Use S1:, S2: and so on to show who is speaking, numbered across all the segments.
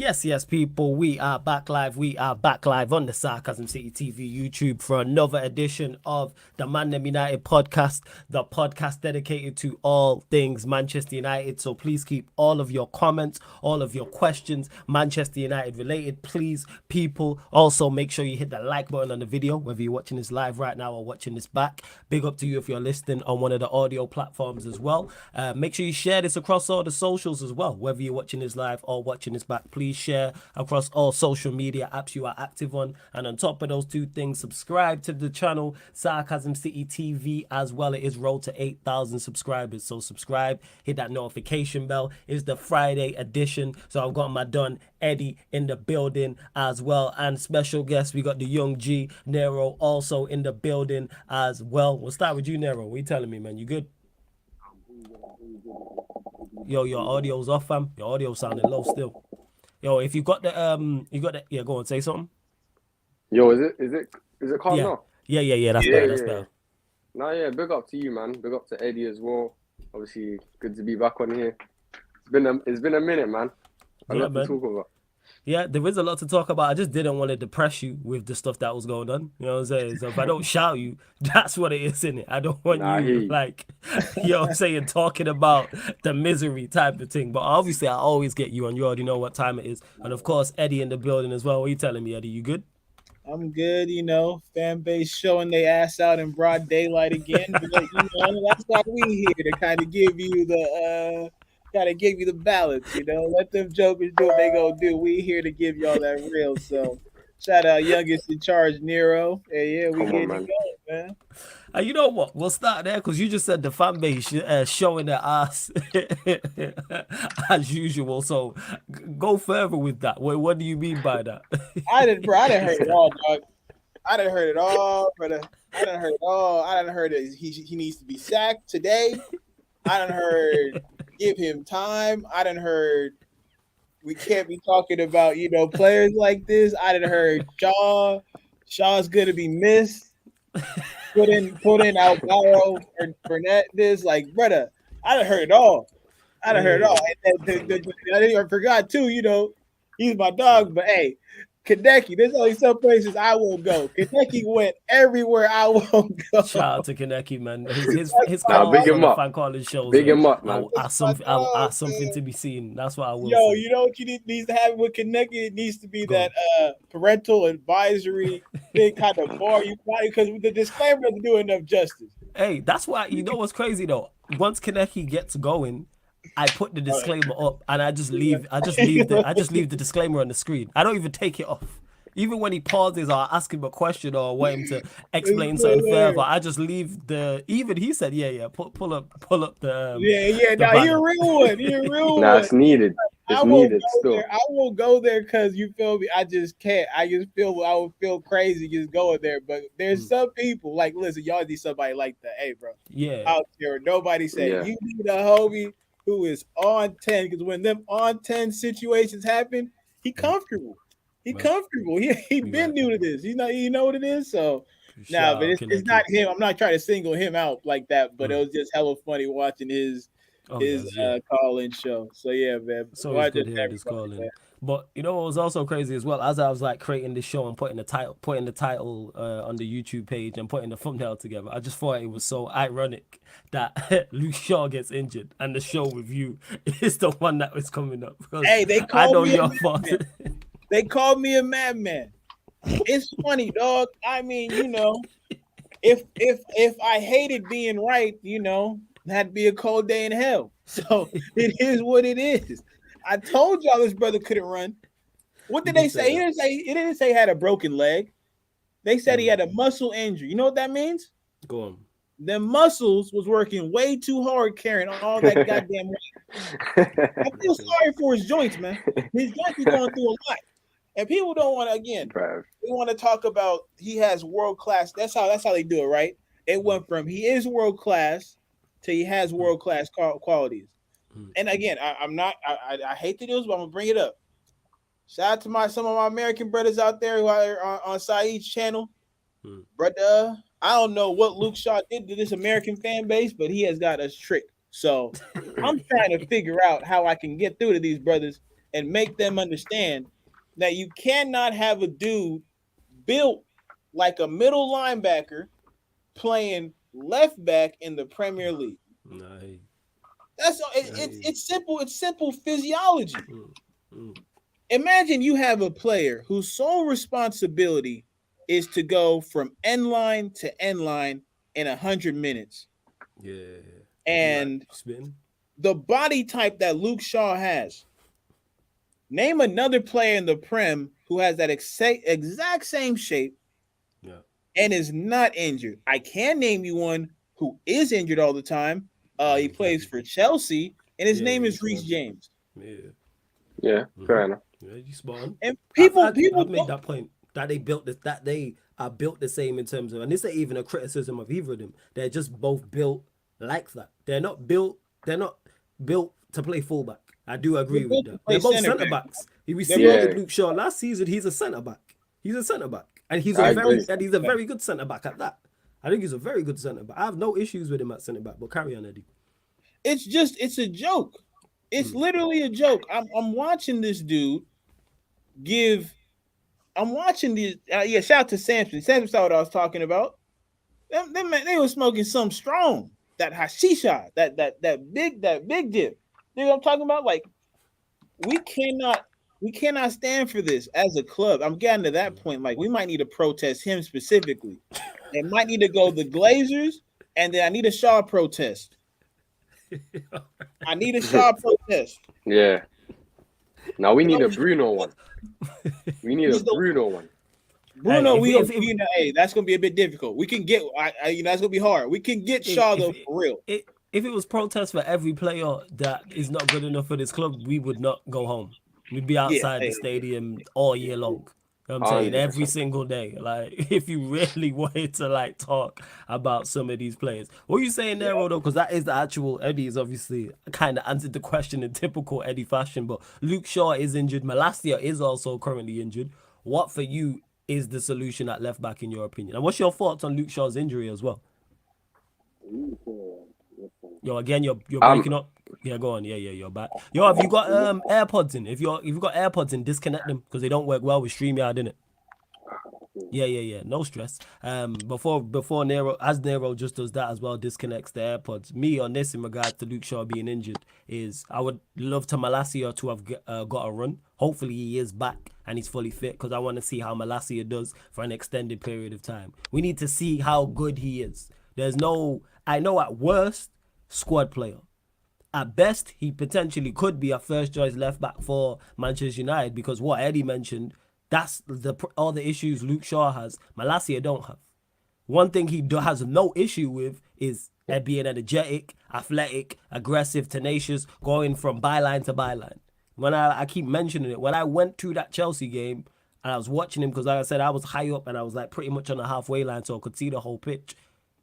S1: Yes, people, we are back live. We are back live on the Sarcasm City TV YouTube for another edition of the ManDem United podcast, the podcast dedicated to all things Manchester United. So please keep all of your comments, all of your questions, Manchester United related. Please, people, also make sure you hit the like button on the video, whether you're watching this live right now or watching this back. Big up to you if you're listening on one of the audio platforms as well. Make sure you share this across all the socials as well, whether you're watching this live or watching this back. Please share across all social media apps you are active on. And on top of those two things, subscribe to the channel Sarcasm City TV as well. It is road to 8,000 subscribers. So subscribe, hit that notification bell. It's the Friday edition. So I've got my Don Eddie in the building as well. And special guest, we got the young G, Nero, also in the building as well. We'll start with you, Nero. What are you telling me, man? You good? Yo, your audio's off, fam. Your audio sounding low still. Yo, if you got the yeah, go on, say something.
S2: Yo, is it calm
S1: Yeah.
S2: now?
S1: Yeah. That's better. That's better.
S2: No, yeah, big up to you, man. Big up to Eddie as well. Obviously, good to be back on here. It's been a minute, man. A lot to talk about.
S1: Yeah, there is a lot to talk about. I just didn't want to depress you with the stuff that was going on. You know what I'm saying? So if I don't shout you, that's what it is, innit? I don't want you, like, you know what I'm saying, talking about the misery type of thing. But obviously, I always get you on. You already know what time it is. And of course, Eddie in the building as well. What are you telling me, Eddie? You good?
S3: I'm good, fan base showing their ass out in broad daylight again. But, that's why we here to kind of give you the balance, Let them jokers do what they gonna do. We here to give y'all that real. So shout out youngest in charge, Nero. Hey, yeah, we getting it going, man.
S1: You know what? We'll start there because you just said the fan base showing their ass as usual. So go further with that. What do you mean by that?
S3: I didn't heard it all, dog. I didn't heard it all, brother. I didn't heard it all. I didn't heard that he needs to be sacked today. I didn't heard give him time. I didn't heard we can't be talking about players like this. I didn't heard Shaw's gonna be missed. Put in Alvaro Fernandes, like, brother. I done heard it all. I forgot too. He's my dog. But hey, Kaneki, there's only some places I won't go. Kaneki went everywhere I won't go.
S1: Shout out to Kaneki, man. His comments on the fan calling shows.
S2: Big him up, man.
S1: I'll ask something to be seen. That's what I will.
S3: Yo,
S1: say.
S3: You know what you needs to have with Kaneki? It needs to be that parental advisory thing kind of bar you play because the disclaimer doesn't do enough justice.
S1: Hey, that's why you know what's crazy though. Once Kaneki gets going, I put the disclaimer up and I just leave the disclaimer on the screen. I don't even take it off. Even when he pauses or ask him a question or want him to explain something further, I just leave the. Even he said, pull up the.
S3: Nah, you're a real one.
S2: Nah, it's needed. It's needed still.
S3: I won't go there because you feel me. I just can't. I would feel crazy just going there. But there's some people like, listen, y'all need somebody like that. Hey, bro.
S1: Yeah.
S3: Out there, nobody say you need a homie who is on 10 because when them on 10 situations happen, he comfortable. He comfortable. He been new to this. You know what it is. So but it's not him. I'm not trying to single him out like that. But it was just hella funny watching his call-in show. So yeah, man.
S1: So it's good hearing his call-in. But you know what was also crazy as well? As I was like creating this show and putting the title on the YouTube page and putting the thumbnail together, I just thought it was so ironic that Luke Shaw gets injured and the show with you is the one that was coming up.
S3: Hey, they called me your fault. They called me a madman. It's funny, dog. I mean, if I hated being right, that'd be a cold day in hell. So it is what it is. I told y'all this brother couldn't run. What did they say? It didn't say he had a broken leg. They said he had a muscle injury. You know what that means?
S1: Go on.
S3: The muscles was working way too hard carrying all that goddamn weight. I feel sorry for his joints, man. His joints are going through a lot. And people don't want to, they want to talk about he has world-class. That's how they do it, right? It went from he is world-class to he has world-class qualities. And again, I hate to do this, but I'm going to bring it up. Shout out to some of my American brothers out there who are on Saeed's channel. Brother, I don't know what Luke Shaw did to this American fan base, but he has got us tricked. So I'm trying to figure out how I can get through to these brothers and make them understand that you cannot have a dude built like a middle linebacker playing left back in the Premier League.
S1: Nice.
S3: That's it's simple. It's simple physiology. Imagine you have a player whose sole responsibility is to go from end line to end line in 100 minutes.
S1: Yeah.
S3: And the body type that Luke Shaw has. Name another player in the Prem who has that exact same shape and is not injured. I can name you one who is injured all the time. He plays for Chelsea, and his name is Reece James.
S2: Yeah, fair enough.
S1: Yeah, you spot on.
S3: And people
S1: I've made that point that they built this, that they are built the same in terms of, and this ain't even a criticism of either of them. They're just both built like that. They're not built to play fullback. I do agree with that. They're both centre backs. We see with Luke Shaw last season. He's a centre back. And he's a very good centre back at that. I think he's a very good centre back. I have no issues with him at centre back. But carry on, Eddie.
S3: It's a joke. It's literally a joke. I'm watching this dude I'm watching these. Shout out to Samson. Samson saw what I was talking about. They were smoking some strong. That hashisha, that big dip. You know what I'm talking about? Like, we cannot stand for this as a club. I'm getting to that point. Like, we might need to protest him specifically. It might need to go the Glazers, and then I need a Shaw protest. I need a Shaw protest.
S2: Yeah. Now we need a Bruno one. We need a Bruno one.
S3: Bruno, hey, that's gonna be a bit difficult. We can get, that's gonna be hard. We can get Shaw though for real.
S1: If it was protest for every player that is not good enough for this club, we would not go home. We'd be outside the stadium all year long. You know what I'm saying? Every single day. Like, if you really wanted to like talk about some of these players. What are you saying there, though? Because that is the actual Eddie is obviously kind of answered the question in typical Eddie fashion. But Luke Shaw is injured. Malacia is also currently injured. What for you is the solution at left back in your opinion? And what's your thoughts on Luke Shaw's injury as well? Yo, again, you're breaking up. Yeah, go on. Yeah, you're back. Yo, have you got AirPods in? If you've got AirPods in, disconnect them because they don't work well with StreamYard, innit? Yeah. No stress. Before Nero just does that as well, disconnects the AirPods. Me on this in regards to Luke Shaw being injured is I would love to Malacia to have got a run. Hopefully he is back and he's fully fit because I want to see how Malacia does for an extended period of time. We need to see how good he is. I know at worst, squad player. At best, he potentially could be a first choice left back for Manchester United because what Eddie mentioned, that's all the issues Luke Shaw has, Malacia don't have. One thing he has no issue with is being energetic, athletic, aggressive, tenacious, going from byline to byline. When I keep mentioning it, when I went to that Chelsea game and I was watching him because like I said, I was high up and I was like pretty much on the halfway line so I could see the whole pitch.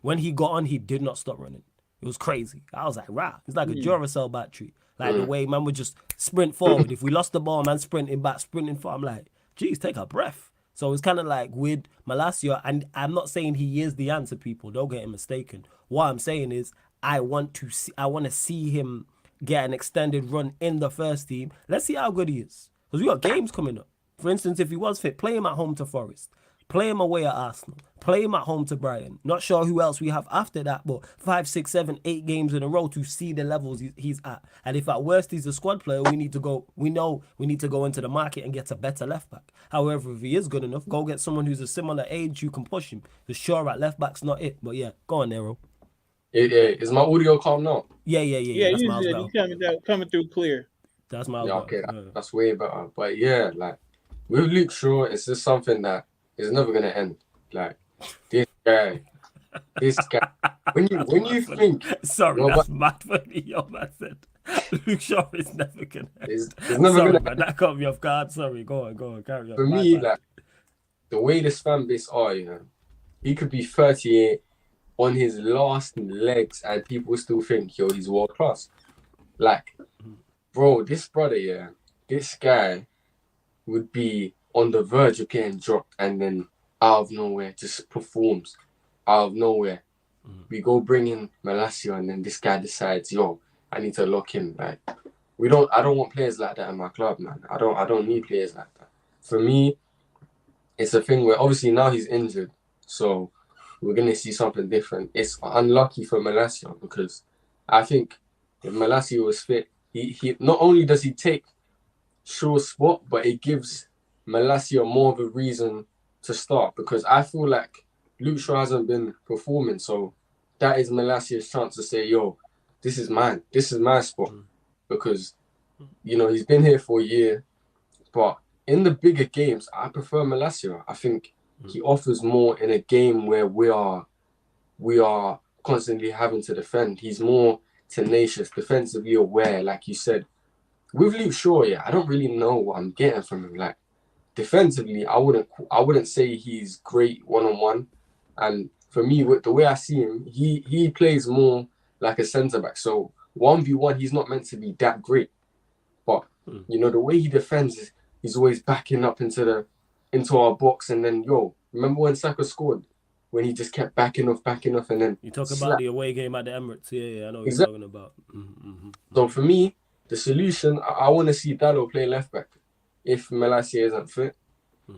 S1: When he got on, he did not stop running. It was crazy. I was like, rah. It's like a Duracell battery. Like the way man would just sprint forward. If we lost the ball, man sprinting back, sprinting forward. I'm like, geez, take a breath. So it's kind of like with Malacia, and I'm not saying he is the answer, people. Don't get him mistaken. What I'm saying is I want to see him get an extended run in the first team. Let's see how good he is. Because we got games coming up. For instance, if he was fit, play him at home to Forest. Play him away at Arsenal. Play him at home to Brighton. Not sure who else we have after that, but 5, 6, 7, 8 games in a row to see the levels he's at. And if at worst he's a squad player, we need to go into the market and get a better left back. However, if he is good enough, go get someone who's a similar age who can push him. The sure at left back's not it. But yeah, go on, Nero.
S2: Is my audio calm now?
S3: Yeah. That's you coming through clear.
S1: That's my
S2: okay. That's way better. But yeah, like with Luke Shaw, it's just something that is never gonna end. Like this guy. When you think,
S1: sorry, that's mad funny. Yo, man said Luke Shaw is never gonna end.
S2: It's never gonna
S1: man, that caught me off guard. Sorry, go on, carry on.
S2: For me, like the way this fan base are, he could be 38 on his last legs, and people still think, yo, he's world class. Like, bro, this brother, this guy would be on the verge of getting dropped, and then out of nowhere just performs. Out of nowhere, we go bring in Malacia, and then this guy decides, yo, I need to lock him. Like, I don't want players like that in my club, man. I don't need players like that. For me, it's a thing where obviously now he's injured, so we're gonna see something different. It's unlucky for Malacia because I think if Malacia was fit, he not only does he take Shaw's spot, but it gives Malacia more of a reason to start because I feel like Luke Shaw hasn't been performing, so that is Malacia's chance to say, yo, this is mine. This is my spot. Because, you know, he's been here for a year, but in the bigger games, I prefer Malacia. I think he offers more in a game where we are constantly having to defend. He's more tenacious, defensively aware, like you said. With Luke Shaw, yeah, I don't really know what I'm getting from him. Like defensively, I wouldn't say he's great one-on-one. And for me, with the way I see him, he plays more like a centre back. So 1v1, he's not meant to be that great. But you know, the way he defends, he's always backing up into our box. And then, remember when Saka scored? When he just kept backing off, and then
S1: you talk about the away game at the Emirates. Yeah, I know what you're talking about.
S2: So for me, the solution, I want to see Dalot play left back if Malacia isn't fit.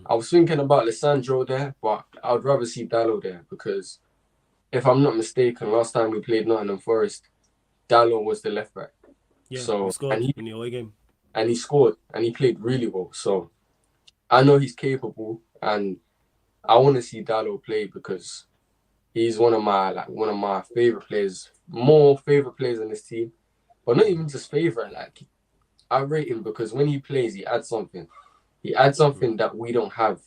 S2: I was thinking about Lissandro there, but I would rather see Dalot there because if I'm not mistaken, last time we played Nottingham Forest, Dalot was the left back.
S1: Yeah, he scored in the away game.
S2: And he scored, and he played really well. So I know he's capable, and I want to see Dalot play because he's one of my favorite players, more favorite players in this team. But not even just favorite, like I rate him because when he plays, he adds something. He adds something that we don't have.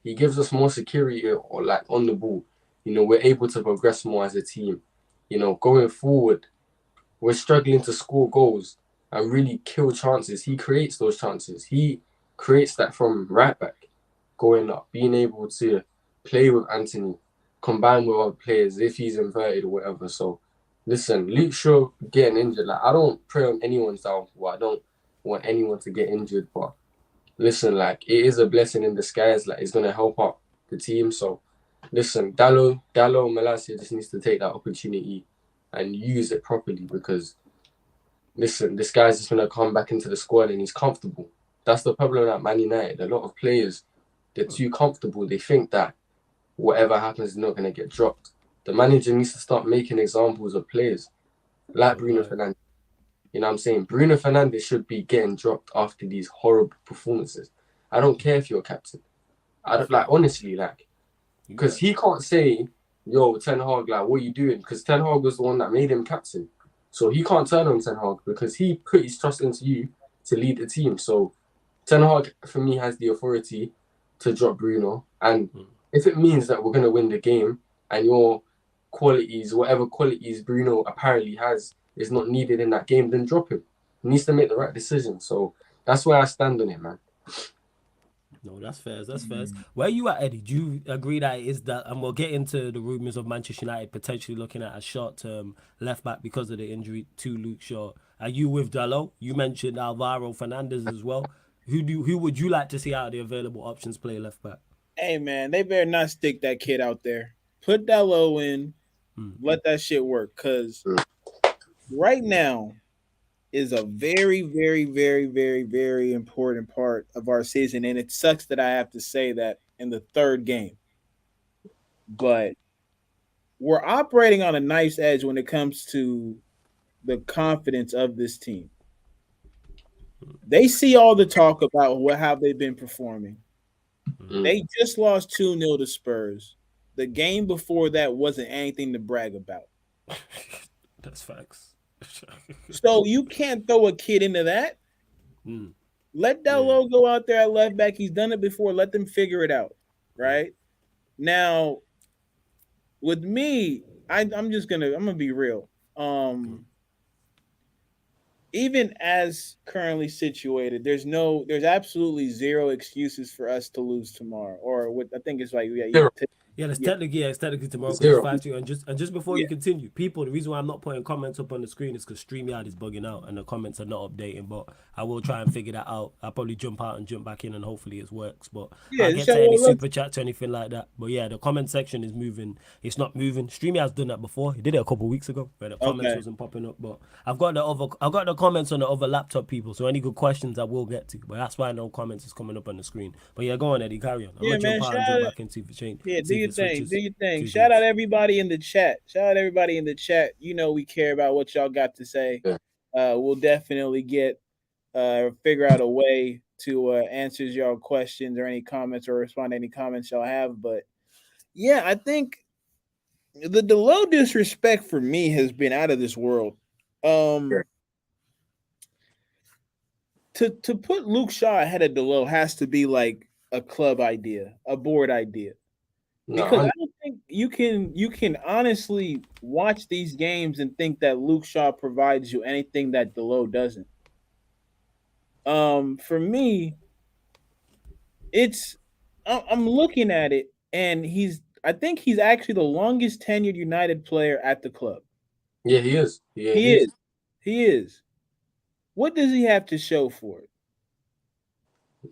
S2: He gives us more security or like on the ball. You know, we're able to progress more as a team. You know, going forward, we're struggling to score goals and really kill chances. He creates those chances. He creates that from right back, going up, being able to play with Anthony, combine with other players if he's inverted or whatever. So, listen, Luke Shaw getting injured, like I don't pray on anyone's downfall. I don't want anyone to get injured, but listen, like it is a blessing in disguise. Like it's gonna help out the team. So, listen, Dalot Malacia just needs to take that opportunity and use it properly because, listen, this guy's just gonna come back into the squad and he's comfortable. That's the problem at Man United. A lot of players, they're too comfortable. They think that whatever happens is not gonna get dropped. The manager needs to start making examples of players like Bruno Fernandes. You know what I'm saying? Bruno Fernandes should be getting dropped after these horrible performances. I don't care if you're a captain. I don't honestly, because he can't say, yo, Ten Hag, like, what are you doing? Because Ten Hag was the one that made him captain. So he can't turn on Ten Hag because he put his trust into you to lead the team. So Ten Hag, for me, has the authority to drop Bruno. And if it means that we're going to win the game and your qualities, whatever qualities Bruno apparently has, is not needed in that game, then drop him. He needs to make the right decision. So that's where I stand on it, man.
S1: No, that's fair. That's fair. Where you at, Eddie? Do you agree that it is that, and we'll get into the rumours of Manchester United potentially looking at a short-term left back because of the injury to Luke Shaw? Are you with Dalot? You mentioned Alvaro Fernandes as well. Who would you like to see out of the available options play left back?
S3: Hey man, they better not stick that kid out there. Put Dalot in. Let that shit work. Cause right now is a very, very, very, very, very important part of our season. And it sucks that I have to say that in the third game. But we're operating on a nice edge when it comes to the confidence of this team. They see all the talk about how they've been performing. They just lost 2-0 to Spurs. The game before that wasn't anything to brag about.
S1: That's facts.
S3: So you can't throw a kid into that. Let Dalot go out there at left back. He's done it before. Let them figure it out. Right? Now, with me, I'm gonna be real. Even as currently situated, there's absolutely zero excuses for us to lose tomorrow. Or what I think it's like,
S1: Yeah, it's technically tomorrow because
S2: Zero.
S1: it's 5-2. And just before you continue, people, the reason why I'm not putting comments up on the screen is because StreamYard is bugging out and the comments are not updating. But I will try and figure that out. I'll probably jump out and jump back in and hopefully it works. But I'll get to any super chat to anything like that. But yeah, the comment section is moving. It's not moving. StreamYard's done that before. He did it a couple of weeks ago where the comments wasn't popping up. But I've got the comments on the other laptop people. So any good questions I will get to. But that's why no comments is coming up on the screen. But yeah, go on, Eddie. Carry on. I'm gonna jump out and jump back into the chain.
S3: Yeah, do your thing. Shout out everybody in the chat. You know we care about what y'all got to say.
S2: Yeah.
S3: We'll definitely figure out a way to answer y'all questions or any comments or respond to any comments y'all have. But yeah, I think the low disrespect for me has been out of this world. To put Luke Shaw ahead of Delo has to be like a club idea, a board idea. Because I don't think you can honestly watch these games and think that Luke Shaw provides you anything that Delo doesn't. For me, I'm looking at it and I think he's actually the longest tenured United player at the club.
S2: Yeah, he is. Yeah,
S3: he is. What does he have to show for it?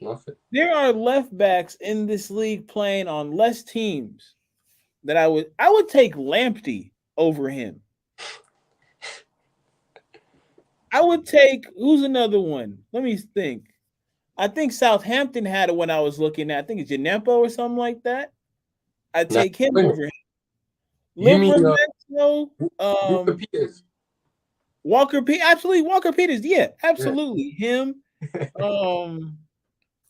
S2: Nothing.
S3: There are left backs in this league playing on less teams that I would take Lamptey over him. I would take who's another one? Let me think. I think Southampton had it when I was looking at. I think it's Janempo or something like that. I'd take him over him.
S2: Walker Peters.
S3: Walker Peters. Yeah, absolutely. Yeah. Him.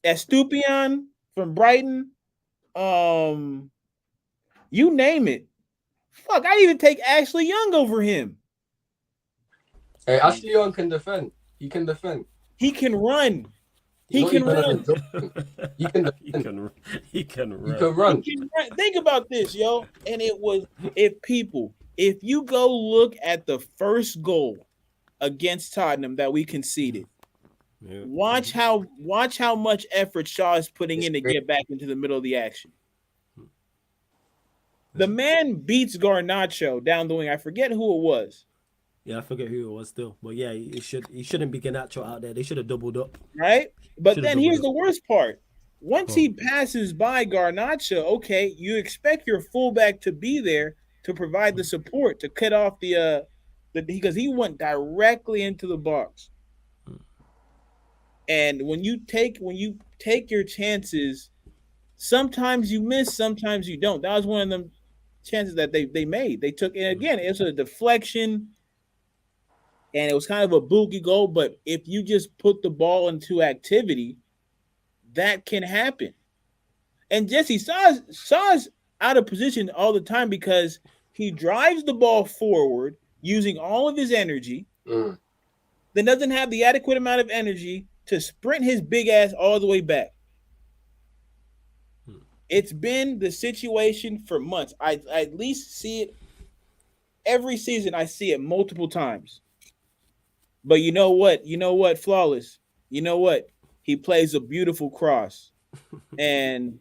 S3: Estupiñán from Brighton. You name it. Fuck, I'd even take Ashley Young over him.
S2: Hey, Ashley Young can defend. He can defend.
S3: He can run. He can run.
S2: He can defend.
S1: He can run.
S2: He can run.
S3: Think about this, yo. And it was if you go look at the first goal against Tottenham that we conceded. Yeah. Watch how much effort Shaw is putting in to get back into the middle of the action. The man beats Garnacho down the wing. I forget who it was.
S1: Yeah, I forget who it was still. But yeah, he shouldn't be Garnacho out there. They should have doubled up.
S3: Right? But then here's the worst part. Once he passes by Garnacho, okay, you expect your fullback to be there to provide the support to cut off the because he went directly into the box. And when you take your chances, sometimes you miss, sometimes you don't. That was one of them chances that they made. They took, and again, it was a deflection, and it was kind of a boogie goal. But if you just put the ball into activity, that can happen. And Jesse Shaw's out of position all the time because he drives the ball forward using all of his energy, then doesn't have the adequate amount of energy to sprint his big ass all the way back. It's been the situation for months. I at least see it every season. I see it multiple times. But you know what? Flawless. You know what? He plays a beautiful cross. And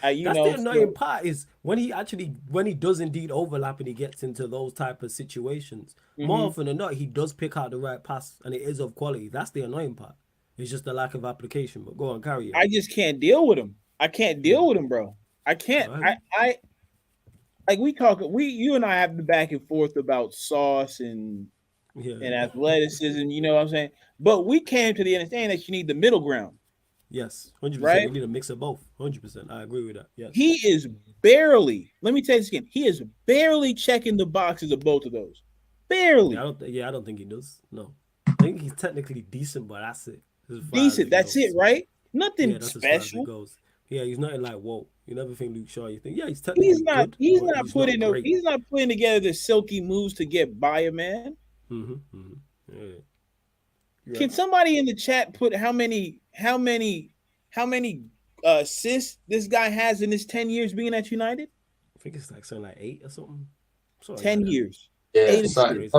S1: the annoying part is when he does indeed overlap and he gets into those type of situations, more often than not, he does pick out the right pass and it is of quality. That's the annoying part. It's just the lack of application. But go on, carry it.
S3: I just can't deal with him. I can't deal with him, bro. I can't. Right. I like you and I have the back and forth about sauce and athleticism, you know what I'm saying? But we came to the understanding that you need the middle ground.
S1: Yes, 100%. Right? You need a mix of both. 100%. I agree with that. Yes.
S3: He is barely, let me tell you this again, he is barely checking the boxes of both of those. Barely.
S1: I don't think he does. No. I think he's technically decent, but that's it.
S3: Decent, that's it, right? Nothing special.
S1: Yeah, he's nothing like, whoa. You never think Luke Shaw, you think, yeah, he's
S3: technically he's not putting together the silky moves to get by a man. Yeah. Can somebody in the chat put how many assists this guy has in his 10 years being at United?
S1: I think it's like something like 8 or something.
S3: 10 years.
S2: Yeah,
S3: 8
S2: something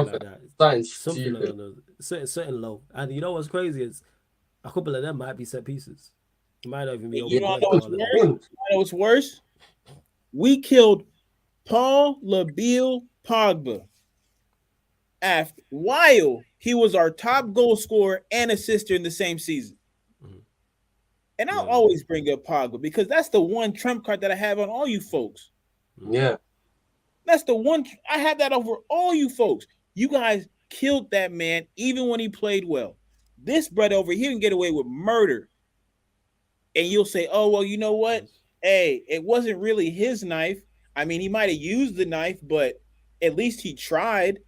S1: low. And you know what's crazy is a couple of them might be set pieces. It might not even be open.
S3: You know what's worse? We killed Paul Labille Pogba while he was our top goal scorer and assister in the same season. And I'll always bring up Pogba because that's the one trump card that I have on all you folks.
S2: Yeah.
S3: That's the one. I have that over all you folks. You guys killed that man even when he played well. This brother over here can get away with murder. And you'll say, oh, well, you know what? Hey, it wasn't really his knife. I mean, he might have used the knife, but at least he tried.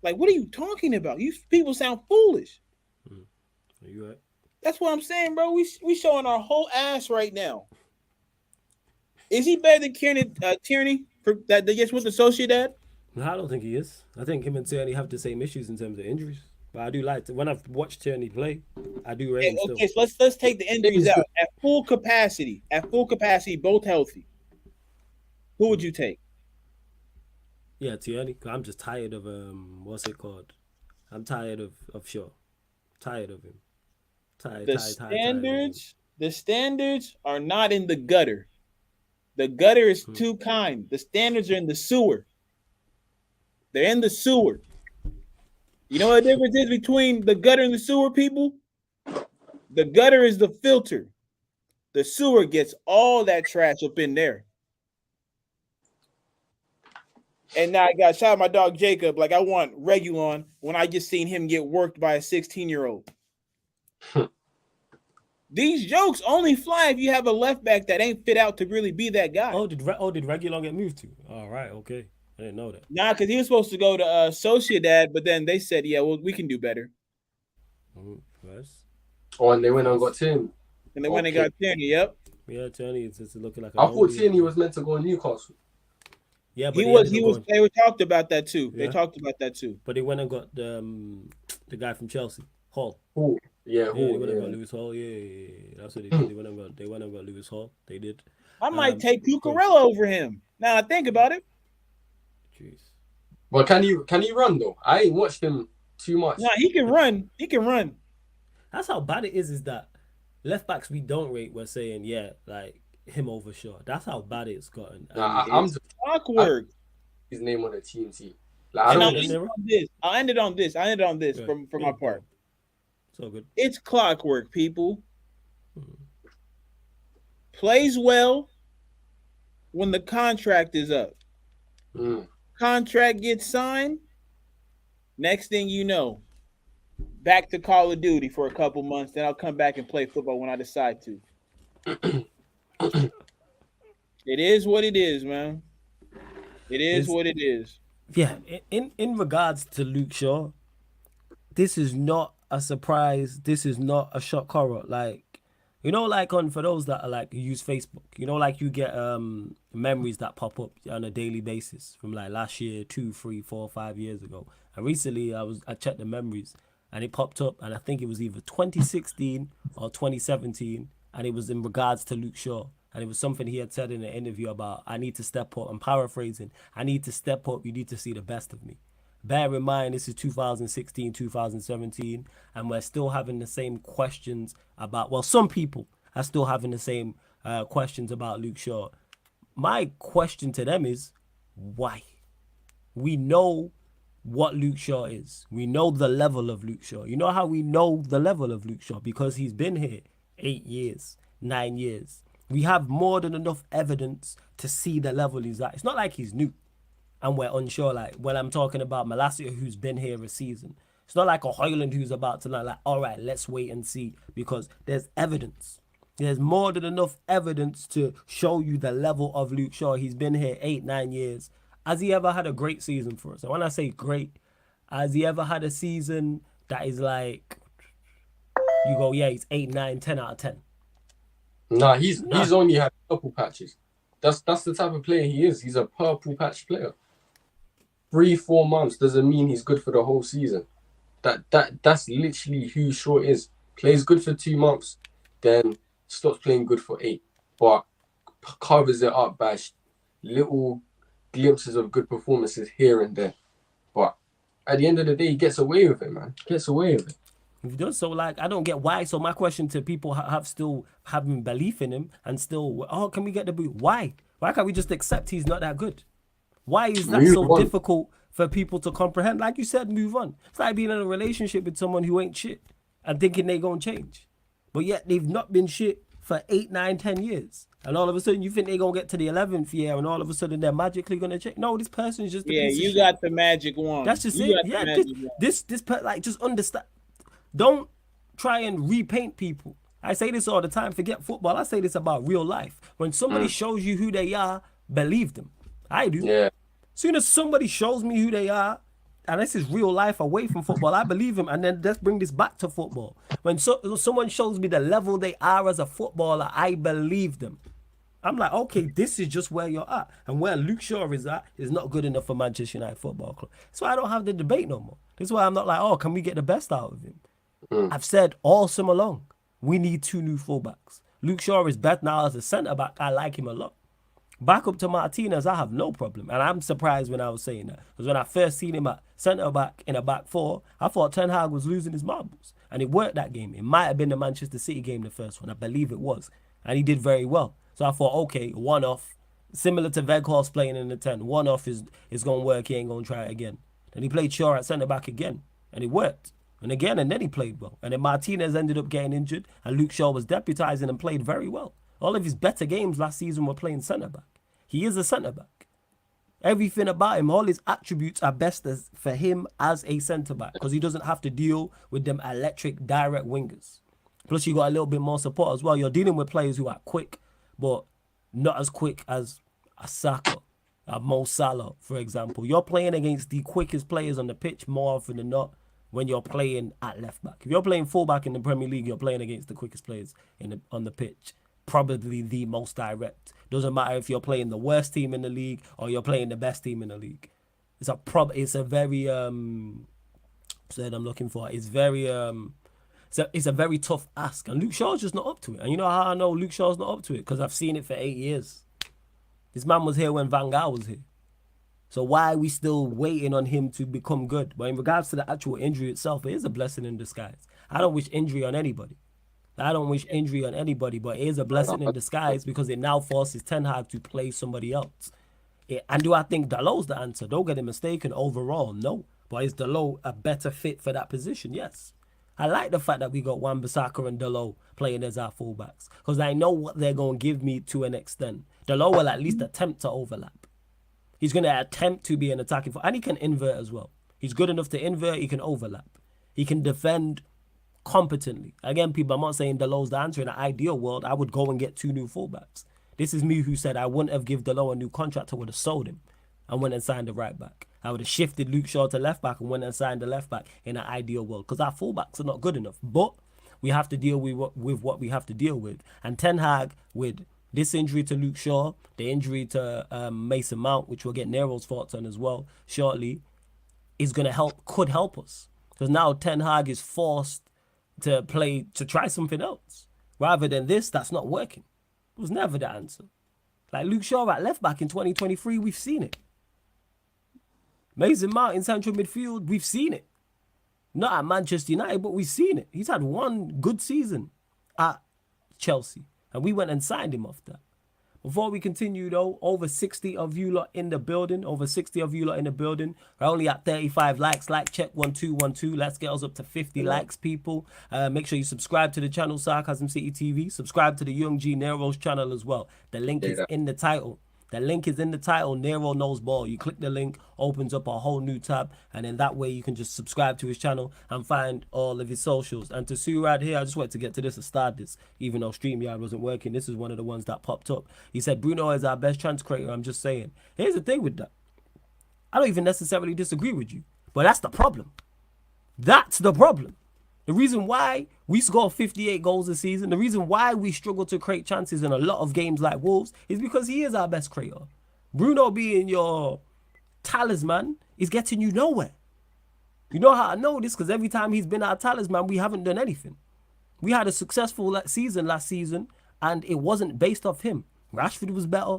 S3: Like, what are you talking about? You people sound foolish.
S1: Are you right?
S3: That's what I'm saying, bro. We showing our whole ass right now. Is he better than Tierney that just with the Sociedad?
S1: No, I don't think he is. I think him and Tierney have the same issues in terms of injuries. But I do like when I've watched Tierney play, I do rate him still.
S3: Okay, so let's take the injuries out at full capacity. At full capacity, both healthy. Who would you take?
S1: Yeah, Tierney. I'm just tired of what's it called? I'm tired of Shaw. Tired of him. Tired of him.
S3: The standards are not in the gutter. The gutter is too kind. The standards are in the sewer. They're in the sewer. You know what the difference is between the gutter and the sewer, people? The gutter is the filter. The sewer gets all that trash up in there. And now I got shout out my dog Jacob. Like I want Regulon when I just seen him get worked by a 16-year-old. These jokes only fly if you have a left back that ain't fit out to really be that guy.
S1: Did Regulon get moved to? All right, okay. I didn't know that.
S3: Nah, because he was supposed to go to Sociedad, but then they said, yeah, well, we can do better.
S2: Oh, and they went and got Tierney.
S3: And they went and got Tierney, yep.
S1: Yeah, Tierney is just looking like
S2: I thought Tierney was meant to go to Newcastle.
S1: Yeah, but
S3: they were talked about that too. Yeah. They talked about that too.
S1: But they went and got the guy from Chelsea, Hall.
S2: Hall. Yeah,
S1: Hall. They went and got Lewis Hall. Yeah. That's what they did. They went and got Lewis Hall. They did.
S3: I might take Cucurella over him. Now I think about it.
S1: Jeez.
S2: Well, can he run though? I ain't watched him too much.
S3: Nah, he can run. He can run.
S1: That's how bad it is that left backs we don't rate, we're saying, yeah, like him over Shaw. That's how bad it's gotten.
S2: I'm just
S3: awkward.
S2: His name on the team sheet. Like,
S3: I'll end it on this. From my part.
S1: So good.
S3: It's clockwork, people. Plays well when the contract is up. Contract gets signed. Next thing you know, back to Call of Duty for a couple months. Then I'll come back and play football when I decide to. It is what it is, man. It is what it is.
S1: Yeah, in regards to Luke Shaw, this is not a surprise. This is not a shock horror. Like, you know, like for those that are like use Facebook, you know, like you get memories that pop up on a daily basis from like last year, 2, 3, 4, 5 years ago. And recently I checked the memories and it popped up, and I think it was either 2016 or 2017, and it was in regards to Luke Shaw. And it was something he had said in an interview about, I need to step up. I'm paraphrasing. I need to step up. You need to see the best of me. Bear in mind, this is 2016, 2017, and we're still having the same questions about, well, some people are still having the same questions about Luke Shaw. My question to them is, why? We know what Luke Shaw is. We know the level of Luke Shaw. You know how we know the level of Luke Shaw? Because he's been here 8 years, 9 years. We have more than enough evidence to see the level he's at. It's not like he's new and we're unsure. Like when I'm talking about Malacia, who's been here a season, it's not like a Hoyland who's about to like, all right, let's wait and see, because there's evidence. There's more than enough evidence to show you the level of Luke Shaw. He's been here 8, 9 years. Has he ever had a great season for us? And when I say great, has he ever had a season that is like, you go, yeah, he's 8, 9, 10 out of 10?
S2: Nah, he's only had purple patches. That's the type of player he is. He's a purple patch player. 3-4 months doesn't mean he's good for the whole season. That's literally who Shaw is. Plays good for 2 months, then stops playing good for 8, but covers it up by little glimpses of good performances here and there. But at the end of the day, he gets away with it, man. Gets away with it.
S1: If he does so, like, I don't get why. So my question to people have still having belief in him and still, can we get the boot? Why? Why can't we just accept he's not that good? Why is that
S2: Move
S1: so
S2: on.
S1: difficult for people to comprehend? Like you said, move on. It's like being in a relationship with someone who ain't shit and thinking they gonna change. But yet they've not been shit for 8, 9, 10 years. And all of a sudden you think they're gonna get to the 11th year and all of a sudden they're magically gonna change. No, this person is just a piece of
S3: you
S1: shit.
S3: got the magic wand.
S1: That's just
S3: you
S1: it. Yeah, like just understand. Don't try and repaint people. I say this all the time. Forget football. I say this about real life. When somebody shows you who they are, believe them. I do.
S2: Yeah.
S1: Soon as somebody shows me who they are, and this is real life away from football, I believe them. And then let's bring this back to football. When someone shows me the level they are as a footballer, I believe them. I'm like, okay, this is just where you're at. And where Luke Shaw is at is not good enough for Manchester United Football Club. That's why I don't have the debate no more. This is why I'm not like, oh, can we get the best out of him? I've said all summer long, we need 2 new fullbacks. Luke Shaw is better now as a centre-back. I like him a lot. Back up to Martinez, I have no problem. And I'm surprised when I was saying that. Because when I first seen him at centre-back in a back 4, I thought Ten Hag was losing his marbles. And it worked that game. It might have been the Manchester City game, the first one. I believe it was. And he did very well. So I thought, okay, one-off. Similar to Weghorst playing in the 10. One-off is going to work. He ain't going to try it again. Then he played Shaw at centre-back again. And it worked. And again, and then he played well. And then Martinez ended up getting injured. And Luke Shaw was deputising and played very well. All of his better games last season were playing centre-back. He is a centre-back. Everything about him, all his attributes are best for him as a centre-back. Because he doesn't have to deal with them electric, direct wingers. Plus, you got a little bit more support as well. You're dealing with players who are quick, but not as quick as a Saka, a Mo Salah, for example. You're playing against the quickest players on the pitch more often than not when you're playing at left back. If you're playing fullback in the Premier League, you're playing against the quickest players on the pitch. Probably the most direct. Doesn't matter if you're playing the worst team in the league or you're playing the best team in the league. It's a very it's a very tough ask, and Luke Shaw's just not up to it. And you know how I know Luke Shaw's not up to it? Because I've seen it for 8 years. This man was here when Van Gaal was here. So why are we still waiting on him to become good? But in regards to the actual injury itself, it is a blessing in disguise. I don't wish injury on anybody. But it is a blessing in disguise because it now forces Ten Hag to play somebody else. And do I think Dalot's the answer? Don't get it mistaken. Overall, no. But is Dalot a better fit for that position? Yes. I like the fact that we got Wan-Bissaka and Dalot playing as our fullbacks because I know what they're going to give me to an extent. Dalot will at least attempt to overlap. He's going to attempt to be an attacking and he can invert as well. He's good enough to invert. He can overlap. He can defend competently. Again, people, I'm not saying Dalot's the answer. In an ideal world, I would go and get 2 new fullbacks. This is me who said I wouldn't have given Dalot a new contract. I would have sold him and went and signed a right back. I would have shifted Luke Shaw to left back and went and signed a left back in an ideal world because our fullbacks are not good enough. But we have to deal with what we have to deal with. And Ten Hag, with this injury to Luke Shaw, the injury to Mason Mount, which we'll get Nero's thoughts on as well shortly, is going to could help us. Because now Ten Hag is forced to try something else. Rather than this, that's not working. It was never the answer. Like Luke Shaw at left back in 2023, we've seen it. Mason Mount in central midfield, we've seen it. Not at Manchester United, but we've seen it. He's had one good season at Chelsea. And we went and signed him off that. Before we continue though, over 60 of you lot in the building. We're only at 35 likes. Like check 1212. Let's get us up to 50 likes, people. Make sure you subscribe to the channel Sarcasm City TV. Subscribe to the Young G Nero's channel as well. The link is in the title. Nero Knows Ball. You click the link, opens up a whole new tab, and then that way you can just subscribe to his channel and find all of his socials. And to Sue right here, I just wanted to get to this and start this, even though StreamYard wasn't working. This is one of the ones that popped up. He said, Bruno is our best chance creator. I'm just saying. Here's the thing with that. I don't even necessarily disagree with you, but that's the problem. That's the problem. The reason why we score 58 goals a season, the reason why we struggle to create chances in a lot of games like Wolves is because he is our best creator. Bruno being your talisman is getting you nowhere. You know how I know this? Because every time he's been our talisman, we haven't done anything. We had a successful season last season, and it wasn't based off him. Rashford was better.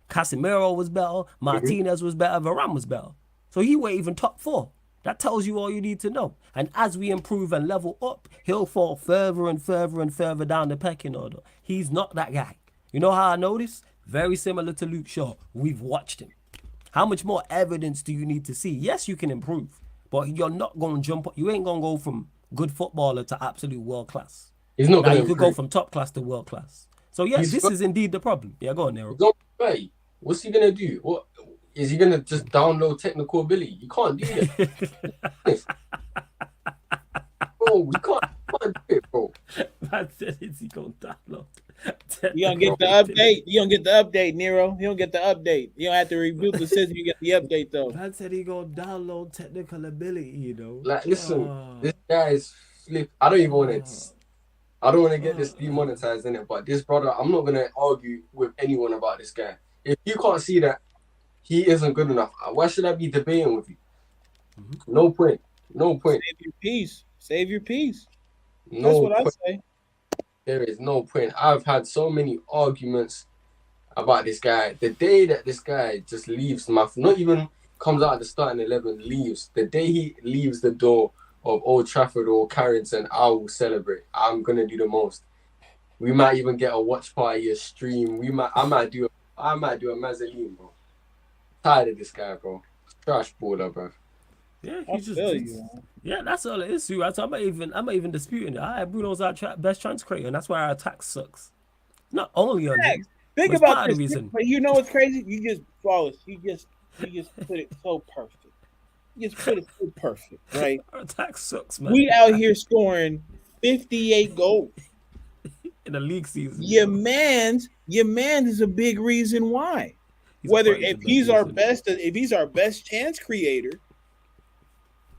S1: Casemiro was better. Martinez was better. Varane was better. So he weren't even top 4. That tells you all you need to know. And as we improve and level up, he'll fall further and further and further down the pecking order. He's not that guy. You know how I know this? very similar to Luke Shaw. We've watched him. How much more evidence do you need to see? Yes, you can improve, but you're not going to jump. You ain't going to go from good footballer to absolute world class.
S2: He's not
S1: Now
S2: going
S1: you
S2: to
S1: could go from top class to world class. So yes, this is indeed the problem. Yeah, go on, Nero.
S2: What's he gonna do? What is he gonna just download technical ability? You can't do that. Bro, we can't do it, bro.
S1: Man said, is he gonna download?
S3: You don't get the update. You don't get the update, Nero. You don't get the update. You don't have to reboot the system. You get the update though.
S1: Man said he gonna download technical ability. You know.
S2: Like, listen, this guy is flip. I don't want to get this demonetized in it, but this brother, I'm not gonna argue with anyone about this guy. If you can't see that he isn't good enough, why should I be debating with you? Mm-hmm. No point.
S3: Save your peace. Save your peace.
S2: No
S3: That's what
S2: point.
S3: I say.
S2: There is no point. I've had so many arguments about this guy. The day that this guy just leaves, not even comes out of the starting 11, leaves. The day he leaves the door of Old Trafford or Carrington, I will celebrate. I'm gonna do the most. We might even get a watch party, a stream. I might do a Mazzoline, bro. Tired of this guy, bro. Trash baller, bro.
S1: Yeah, yeah, that's all it is. I'm not even disputing it. All right, Bruno's our best chance creator, and that's why our attack sucks. Not only on him.
S3: Think about this. But you know what's crazy? You just flawless. You just put it so perfect. You just put it so perfect, right?
S1: Our attack sucks, man.
S3: We out here scoring 58 goals
S1: in the league season.
S3: Your man's is a big reason why. If he's our best chance creator,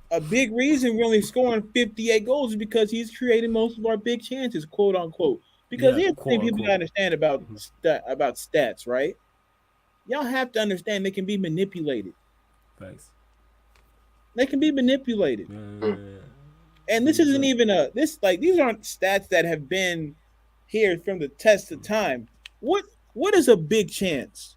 S3: a big reason we're only scoring 58 goals is because he's creating most of our big chances, quote unquote. Because here's the thing people gotta understand about stats, right? Y'all have to understand they can be manipulated.
S1: Thanks.
S3: They can be manipulated.
S1: Yeah.
S3: And this isn't even these aren't stats that have been here from the test of time. What is a big chance?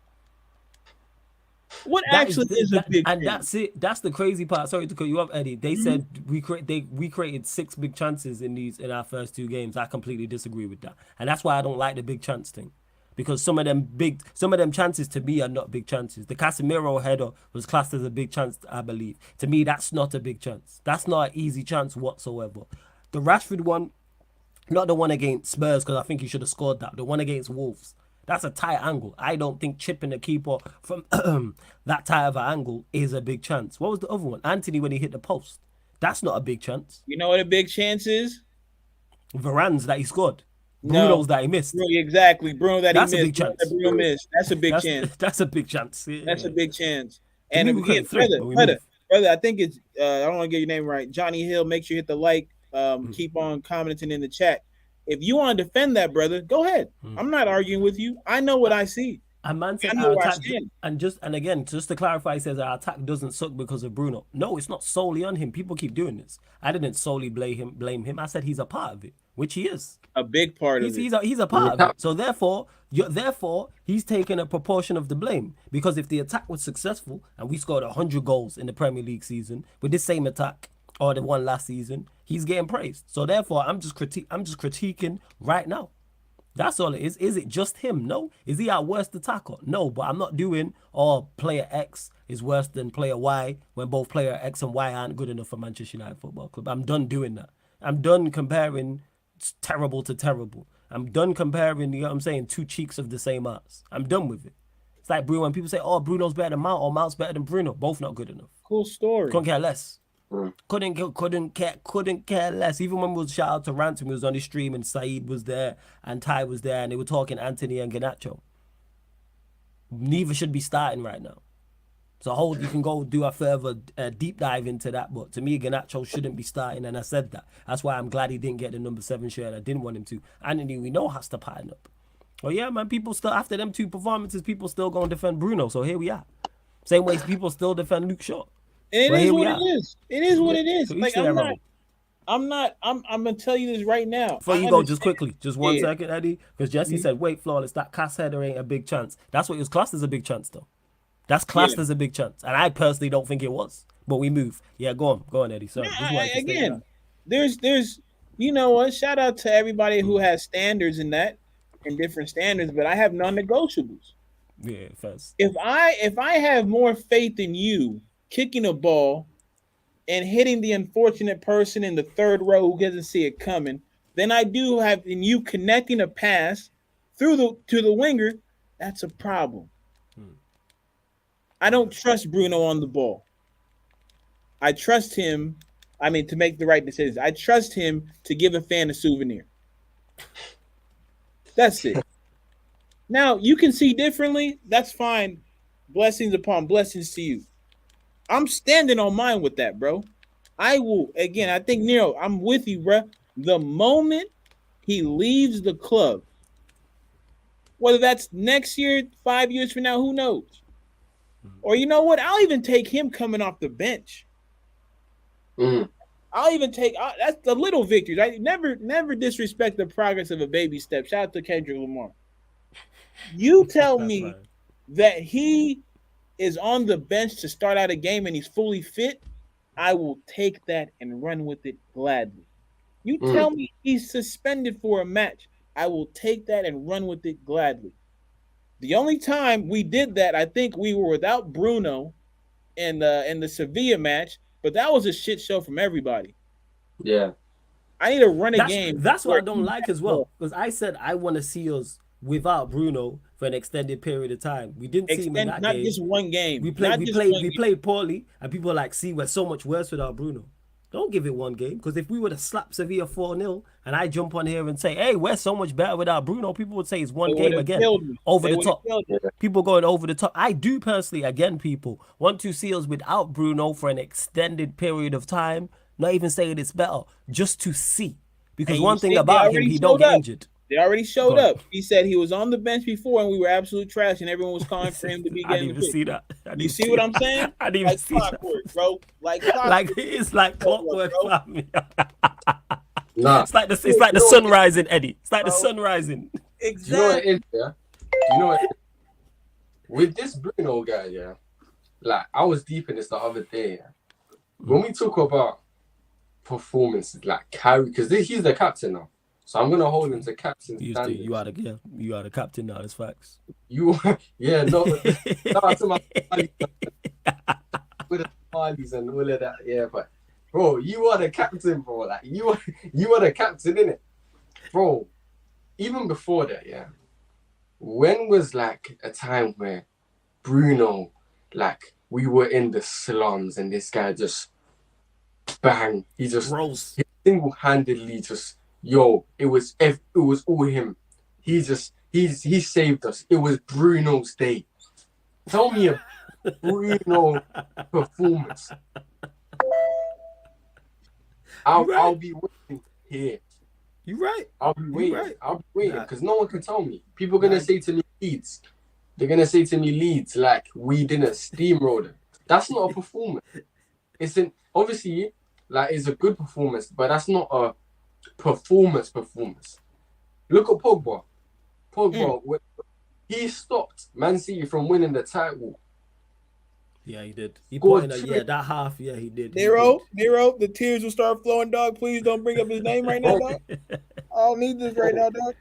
S3: What actually is a big chance?
S1: And that's it. That's the crazy part. Sorry to cut you off, Eddie. They said we created 6 big chances in our first 2 games. I completely disagree with that. And that's why I don't like the big chance thing. Because some of them chances to me are not big chances. The Casemiro header was classed as a big chance, I believe. To me, that's not a big chance. That's not an easy chance whatsoever. The Rashford one, not the one against Spurs, because I think he should have scored that. The one against Wolves. That's a tight angle. I don't think chipping the keeper from that tight of an angle is a big chance. What was the other one? Anthony when he hit the post. That's not a big chance.
S3: You know what a big chance is?
S1: Varane's that he scored. Bruno's that he missed.
S3: Exactly. Bruno that
S1: that's
S3: he missed.
S1: That's a big chance.
S3: Bruno missed. That's a big chance.
S1: That's a big chance. Yeah.
S3: That's a big chance. And again, brother, I think it's I don't want to get your name right. Johnny Hill, make sure you hit the like. Keep on commenting in the chat. If you want to defend that, brother, go ahead. I'm not arguing with you. I know what I see.
S1: And man said our attack, and again, just to clarify, he says our attack doesn't suck because of Bruno. No, it's not solely on him. People keep doing this. I didn't solely blame him. I said he's a part of it, which he is.
S3: A big part of it.
S1: He's a part of it. So therefore, he's taking a proportion of the blame. Because if the attack was successful and we scored 100 goals in the Premier League season with this same attack, or the one last season, he's getting praised. So therefore, I'm just critiquing right now. That's all it is. Is it just him? No. Is he our worst attacker? No. But I'm not doing player X is worse than player Y when both player X and Y aren't good enough for Manchester United Football Club. I'm done doing that. I'm done comparing terrible to terrible. I'm done comparing, you know what I'm saying, 2 cheeks of the same ass. I'm done with it. It's like Bruno when people say, Bruno's better than Mount or Mount's better than Bruno. Both not good enough.
S3: Cool story.
S1: Couldn't care less. Couldn't care less. Even when we was shout out to Ransom, he was on the stream and Saeed was there and Ty was there and they were talking Anthony and Garnacho. Neither should be starting right now. So you can go do a further deep dive into that, but to me Garnacho shouldn't be starting, and I said that. That's why I'm glad he didn't get the number 7 shirt. I didn't want him to. Anthony, we know, has to pattern up. Oh yeah, man, people still, after them 2 performances, people still gonna defend Bruno, so here we are. Same way people still defend Luke Shaw.
S3: And it is what it is. It is what it is. So like I'm gonna tell you this right now.
S1: Before you go, just quickly, just 1 second, Eddie, because Jesse said, "Wait, flawless. That Cass header ain't a big chance." That's what it was classed as a big chance, though. That's classed as a big chance, and I personally don't think it was. But we move. Yeah, go on, Eddie. Sorry.
S3: Again, there's you know what? Shout out to everybody who has standards in that and different standards, but I have non-negotiables.
S1: Yeah, first.
S3: If I have more faith in you kicking a ball and hitting the unfortunate person in the third row who doesn't see it coming, than I do have in you connecting a pass to the winger, that's a problem. I don't trust Bruno on the ball. I trust him, to make the right decisions. I trust him to give a fan a souvenir. That's it. Now, you can see differently. That's fine. Blessings upon blessings to you. I'm standing on mine with that, bro. I will, again, I think, Nero, I'm with you, bro. The moment he leaves the club, whether that's next year, 5 years from now, who knows? Or you know what? I'll even take him coming off the bench. I'll even take that's the little victories. I never disrespect the progress of a baby step. Shout out to Kendrick Lamar. You tell me that he is on the bench to start out a game and he's fully fit, I will take that and run with it gladly. You tell me he's suspended for a match, I will take that and run with it gladly. The only time we did that, I think we were without Bruno in the Sevilla match, but that was a shit show from everybody.
S2: Yeah.
S3: I need to run a game.
S1: That's what I don't like as well. Because I said I want to see us without Bruno for an extended period of time. We didn't see him in that
S3: not
S1: game.
S3: Just one game.
S1: We played poorly, and people are like, see, we're so much worse without Bruno. Don't give it one game, because if we would have slapped Sevilla 4-0, and I jump on here and say, hey, we're so much better without Bruno, people would say it's one game again. Over the top. People going over the top. I do personally, again, people, want to see us without Bruno for an extended period of time, not even saying it's better, just to see. Because one thing about him, he don't get injured.
S3: They already showed up. He said he was on the bench before and we were absolute trash and everyone was calling for him to be getting
S1: I didn't even see that.
S3: You see what I'm saying?
S1: I didn't even see
S3: clockwork,
S1: that.
S3: Bro. Like clockwork.
S1: Like it's like clockwork, family.
S2: Nah.
S1: It's like the sun rising, Eddie. It's like the sun rising.
S3: Exactly.
S2: You know what it is, yeah? You know what it is? With this Bruno guy, yeah, like I was deep in this the other day, yeah. When we talk about performances, like carry, because he's the captain now. So I'm gonna hold him to captain standards.
S1: You are the captain now. That's facts.
S2: Yeah, no. To my with the parties and all of that, yeah. But bro, you are the captain, bro. Like you are the captain, innit, bro? Even before that, yeah. When was like a time where Bruno, like we were in the slums and this guy just bang, he just
S1: rolls,
S2: single-handedly just. Yo, it was all him. He saved us. It was Bruno's day. Tell me a Bruno performance. I'll be waiting here.
S1: You right.
S2: I'll be waiting. Right. I'll be waiting because no one can tell me. People are gonna say to me Leeds. They're gonna say to me Leeds like we didn't steamroll them. That's not a performance. Obviously like it's a good performance, but that's not a performance. Look at Pogba. He stopped Man City from winning the title.
S1: Yeah, he did. That half. Yeah, he did.
S3: Nero, the tears will start flowing, dog. Please don't bring up his name right now, dog. I don't need this right now, dog.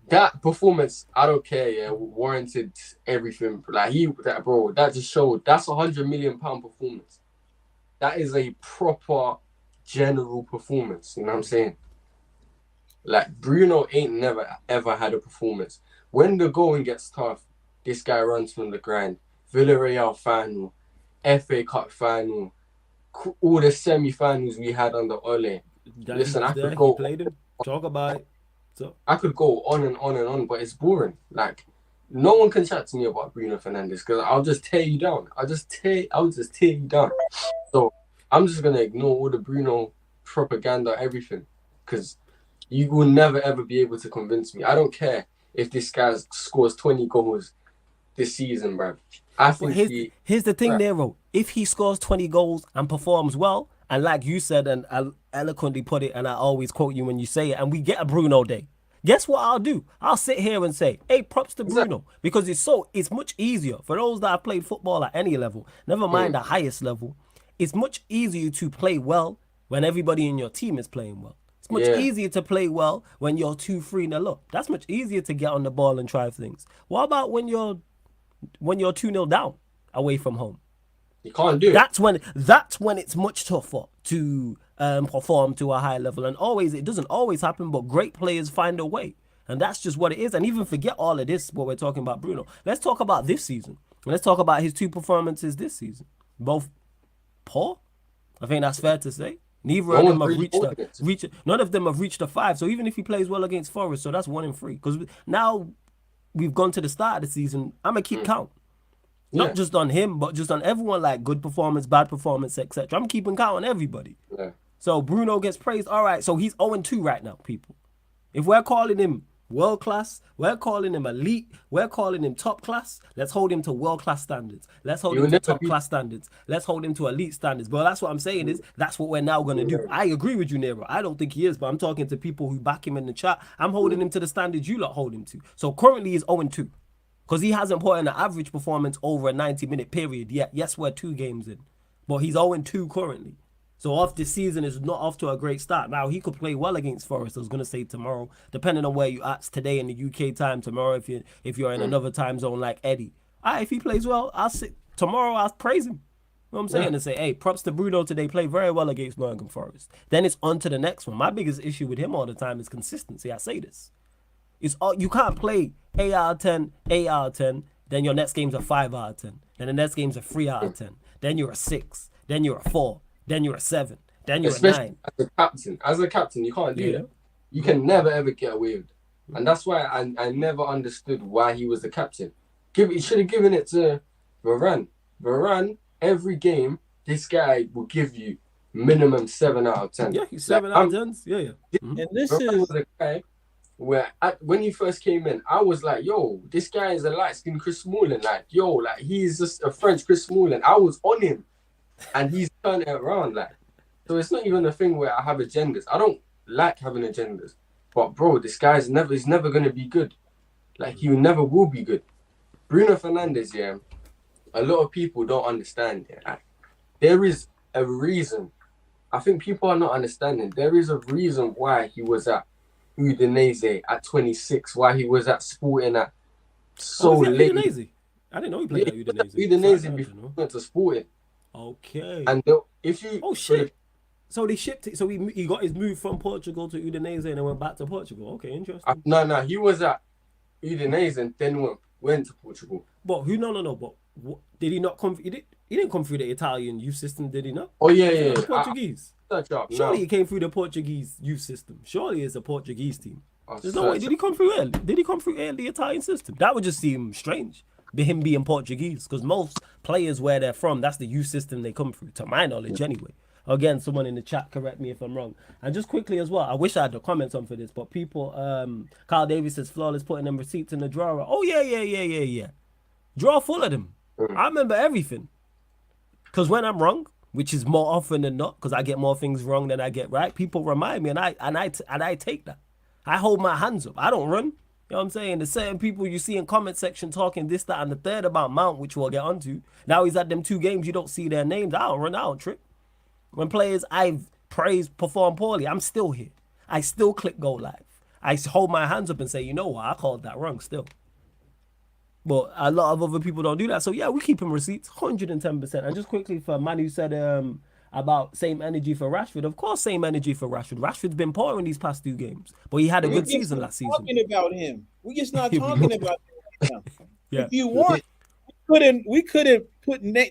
S2: That performance, I don't care. Yeah, warranted everything. Like that just showed that's £100 million performance. That is a proper general performance, you know what I'm saying? Like Bruno ain't never ever had a performance. When the going gets tough, this guy runs from the grind. Villarreal final, FA Cup final, all the semi-finals we had under Ole. Listen, I could go.
S1: Talk about it. So
S2: I could go on and on and on, but it's boring. Like no one can chat to me about Bruno Fernandes because I'll just tear you down. I'll just tear you down. So I'm just going to ignore all the Bruno propaganda, everything, because you will never, ever be able to convince me. I don't care if this guy scores 20 goals this season, bro. I think
S1: here's the thing, Nero. If he scores 20 goals and performs well, and like you said, and I eloquently put it, and I always quote you when you say it, and we get a Bruno day, guess what I'll do? I'll sit here and say, hey, props to Bruno, because it's much easier for those that have played football at any level, never mind the highest level. It's much easier to play well when everybody in your team is playing well. It's much easier to play well when you're 2-3-0 up. That's much easier to get on the ball and try things. What about when you're 2-0 down away from home?
S2: You can't do it.
S1: That's when it's much tougher to perform to a high level. And it doesn't always happen, but great players find a way. And that's just what it is. And even forget all of this, what we're talking about, Bruno. Let's talk about this season. Let's talk about his 2 performances this season. Both poor. I think that's fair to say. Neither of them have none of them have reached a 5. So even if he plays well against Forest, so that's 1 in 3. Because now we've gone to the start of the season. I'm going to keep count. Not just on him, but just on everyone, like good performance, bad performance, etc. I'm keeping count on everybody. Yeah. So Bruno gets praised. All right, so he's 0-2 right now, people. If we're calling him world class, we're calling him elite, we're calling him top class, let's hold him to world class standards. Let's hold him to top class standards. Let's hold him to elite standards. But that's what I'm saying is that's what we're now going to do. I agree with you, Nero. I don't think he is, but I'm talking to people who back him in the chat. I'm holding him to the standards you lot hold him to. So currently he's 0-2. Because he hasn't put in an average performance over a 90-minute period yet. Yes, we're 2 games in. But he's 0-2 currently. So off this season is not off to a great start. Now, he could play well against Forest. I was going to say tomorrow. Depending on where you're at today in the UK time. Tomorrow, if you're in another time zone like Eddie. If he plays well, tomorrow I'll praise him. You know what I'm saying? And say, hey, props to Bruno today. Played very well against Nottingham Forest. Then it's on to the next one. My biggest issue with him all the time is consistency. I say this. You can't play 8 out of 10, 8 out of 10, then your next game's a 5 out of 10, then the next game's a 3 out of 10, then you're a 6, then you're a 4, then you're a 7, then you're
S2: Especially
S1: a 9.
S2: As a captain, you can't do that. You can never ever get away with it. And that's why I never understood why he was the captain. He should have given it to Varane. Varane, every game, this guy will give you minimum 7 out of 10.
S1: Yeah, he's 7 out of 10. Yeah.
S3: And this is
S2: the guy where when he first came in, I was like, yo, this guy is a light-skinned Chris Smalling. Like, yo, like, he's just a French Chris Smalling. I was on him, and he's turned it around. Like, so it's not even a thing where I have agendas. I don't like having agendas. But, bro, this guy's never going to be good. Like, he never will be good. Bruno Fernandes, a lot of people don't understand. Like, there is a reason. I think people are not understanding. There is a reason why he was at Udinese at 26, why he was at Sporting at late.
S1: Udinese? I didn't know he played at Udinese.
S2: Udinese before he went to Sporting.
S1: Okay.
S2: And if you...
S1: Oh, shit. So they shipped it. So he got his move from Portugal to Udinese and then went back to Portugal. Okay, interesting.
S2: No. He was at Udinese and then went to Portugal.
S1: But who? No. But what, did he not come? He didn't come through the Italian youth system, did he not?
S2: Oh, yeah.
S1: The Portuguese. Surely he came through the Portuguese youth system. Surely it's a Portuguese team. There's no way. Did he come through early? Did he come through the Italian system? That would just seem strange. Him being Portuguese, because most players where they're from, that's the youth system they come through, to my knowledge anyway. Again, someone in the chat, correct me if I'm wrong. And just quickly as well, I wish I had the comments on for this, but people, Carl Davis says, flawless, putting them receipts in the drawer. Oh, yeah. Drawer full of them. I remember everything. Because when I'm wrong, which is more often than not, because I get more things wrong than I get right, people remind me, and I take that. I hold my hands up. I don't run. You know what I'm saying? There's certain people you see in comment section talking this, that, and the third about Mount, which we'll get onto. Now he's at them 2 games, you don't see their names. I don't run, I don't trip. When players I've praised perform poorly, I'm still here. I still click go live. I hold my hands up and say, you know what, I called that wrong still. But a lot of other people don't do that. So yeah, we keep him receipts, 110%. And just quickly for man who said about same energy for Rashford. Of course, same energy for Rashford. Rashford's been poor in these past 2 games, but he had a good season last season.
S3: Talking about him, we just not talking about him right now. Yeah. If you want, we could have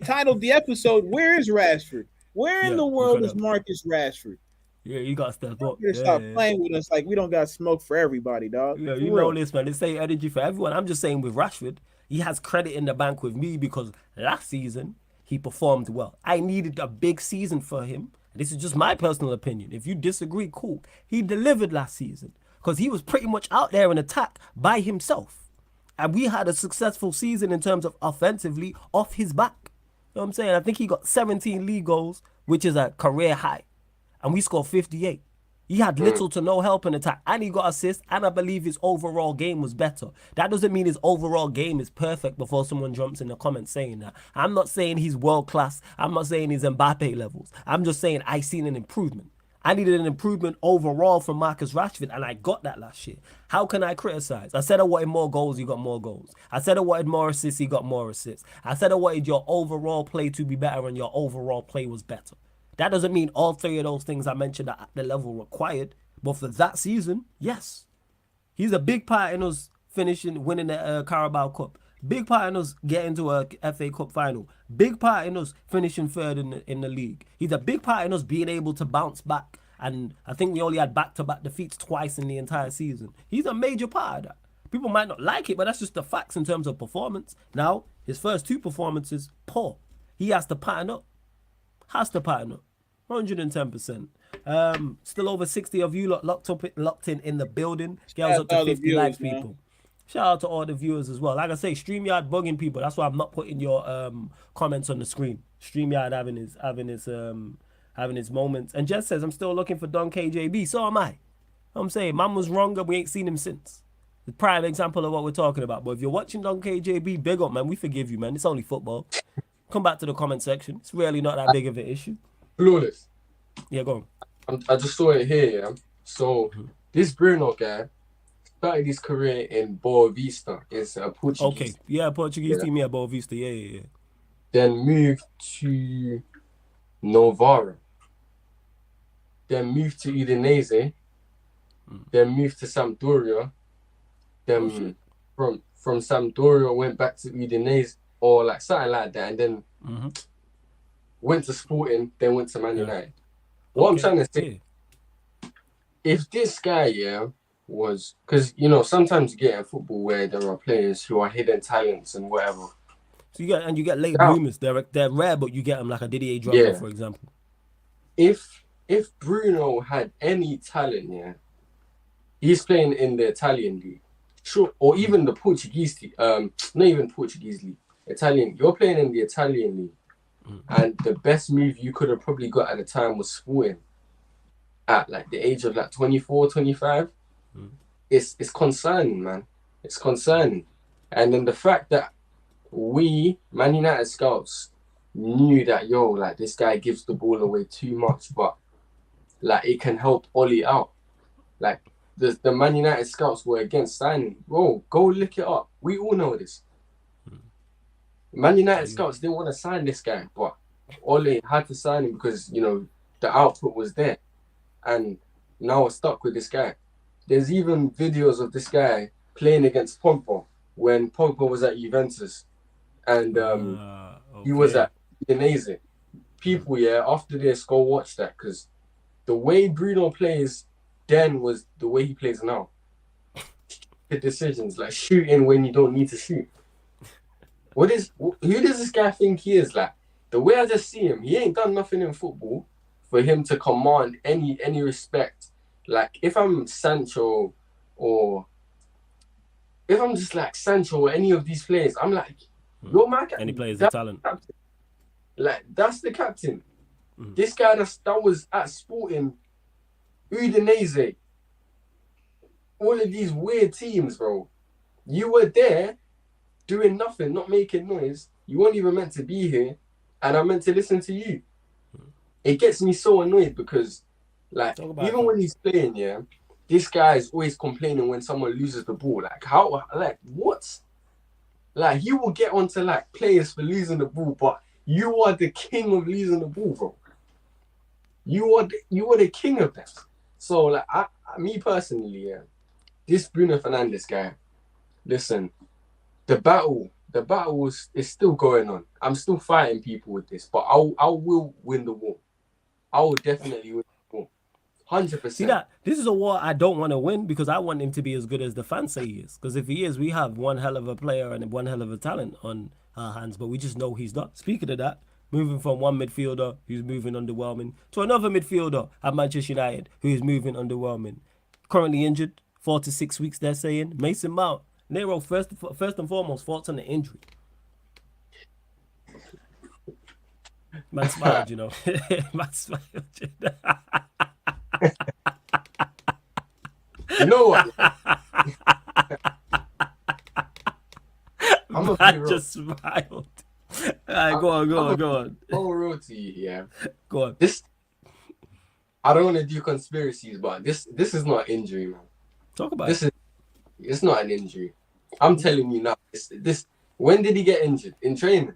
S3: titled the episode "Where is Rashford? Where in the world is Marcus Rashford?"
S1: Yeah, you got to step up.
S3: Stop playing with us like we don't got smoke for everybody, dog.
S1: Yeah, you know this, man. It's same energy for everyone. I'm just saying with Rashford, he has credit in the bank with me because last season he performed well. I needed a big season for him. This is just my personal opinion. If you disagree, cool. He delivered last season because he was pretty much out there in attack by himself. And we had a successful season in terms of offensively off his back. You know what I'm saying? I think he got 17 league goals, which is a career high. And we scored 58. He had little to no help in attack. And he got assists. And I believe his overall game was better. That doesn't mean his overall game is perfect before someone jumps in the comments saying that. I'm not saying he's world class. I'm not saying he's Mbappe levels. I'm just saying I seen an improvement. I needed an improvement overall from Marcus Rashford, and I got that last year. How can I criticize? I said I wanted more goals, he got more goals. I said I wanted more assists, he got more assists. I said I wanted your overall play to be better, and your overall play was better. That doesn't mean all three of those things I mentioned are at the level required, but for that season, yes. He's a big part in us winning the Carabao Cup. Big part in us getting to a FA Cup final. Big part in us finishing third in the league. He's a big part in us being able to bounce back. And I think we only had back-to-back defeats twice in the entire season. He's a major part of that. People might not like it, but that's just the facts in terms of performance. Now, his first two performances, poor. He has to pattern up. 110%. Still over 60 of you locked in the building. Girls up to 50 likes, people. Shout out to all the viewers as well. Like I say, StreamYard bugging people. That's why I'm not putting your comments on the screen. StreamYard having his moments. And Jess says, I'm still looking for Don KJB. So am I. I'm saying, man was wrong and we ain't seen him since. The prime example of what we're talking about. But if you're watching Don KJB, big up, man. We forgive you, man. It's only football. Come back to the comment section. It's really not that big of an issue.
S2: Flawless.
S1: Yeah, go
S2: on. I just saw it here, yeah. So, this Bruno guy started his career in Boa Vista. It's a Portuguese.
S1: Okay, yeah, Portuguese team, yeah, Boa Vista, yeah.
S2: Then moved to Novara. Then moved to Udinese. Then moved to Sampdoria. Then from Sampdoria went back to Udinese or like something like that, and then went to Sporting. Then went to Man United. What I'm trying to say, if this guy, was, because sometimes you get in football where there are players who are hidden talents and whatever.
S1: So you get late bloomers. They're rare, but you get them like a Didier Drogba, for example.
S2: If Bruno had any talent, he's playing in the Italian league, sure, or even the Portuguese league. Not even Portuguese league, Italian. You're playing in the Italian league, and the best move you could have probably got at the time was Sporting. At like the age of like 24, 25, it's concerning, man. It's concerning. And then the fact that we, Man United scouts, knew that, like this guy gives the ball away too much, but like it can help Ollie out. Like the Man United scouts were against signing. Bro, go look it up. We all know this. Man United scouts didn't want to sign this guy, but Ollie had to sign him because, the output was there. And now we're stuck with this guy. There's even videos of this guy playing against Pogba when Pogba was at Juventus. And he was at Udinese. People, after this, go watch that, because the way Bruno plays then was the way he plays now. The decisions, like shooting when you don't need to shoot. Who does this guy think he is? Like, the way I just see him, he ain't done nothing in football for him to command any respect. Like, if I'm Sancho or if I'm just like Sancho or any of these players, I'm like, you're my captain.
S1: Any players of talent.
S2: Like, that's the captain. This guy that was at Sporting, Udinese, all of these weird teams, bro. You were there doing nothing, not making noise. You weren't even meant to be here, and I'm meant to listen to you. It gets me so annoyed because, like, even when he's playing, this guy is always complaining when someone loses the ball. Like, how? Like, what? Like, he will get onto like players for losing the ball, but you are the king of losing the ball, bro. You are the king of that. So, like, me personally, this Bruno Fernandes guy, listen, the battle is still going on. I'm still fighting people with this, but I will win the war. I will definitely win the war. 100%.
S1: See that? This is a war I don't want to win because I want him to be as good as the fans say he is. Because if he is, we have one hell of a player and one hell of a talent on our hands, but we just know he's not. Speaking of that, moving from one midfielder who's moving underwhelming to another midfielder at Manchester United who is moving underwhelming. Currently injured, 4 to 6 weeks, they're saying. Mason Mount. Nero, first and foremost, thoughts on the injury. Man smiled, Man smiled,
S2: You know what? I'm
S1: Man just smiled. All right, go on.
S2: All real to you,
S1: Go on.
S2: I don't want to do conspiracies, but this is not injury, man.
S1: Talk about
S2: this
S1: it.
S2: It's not an injury. I'm telling you now. This. When did he get injured? In training?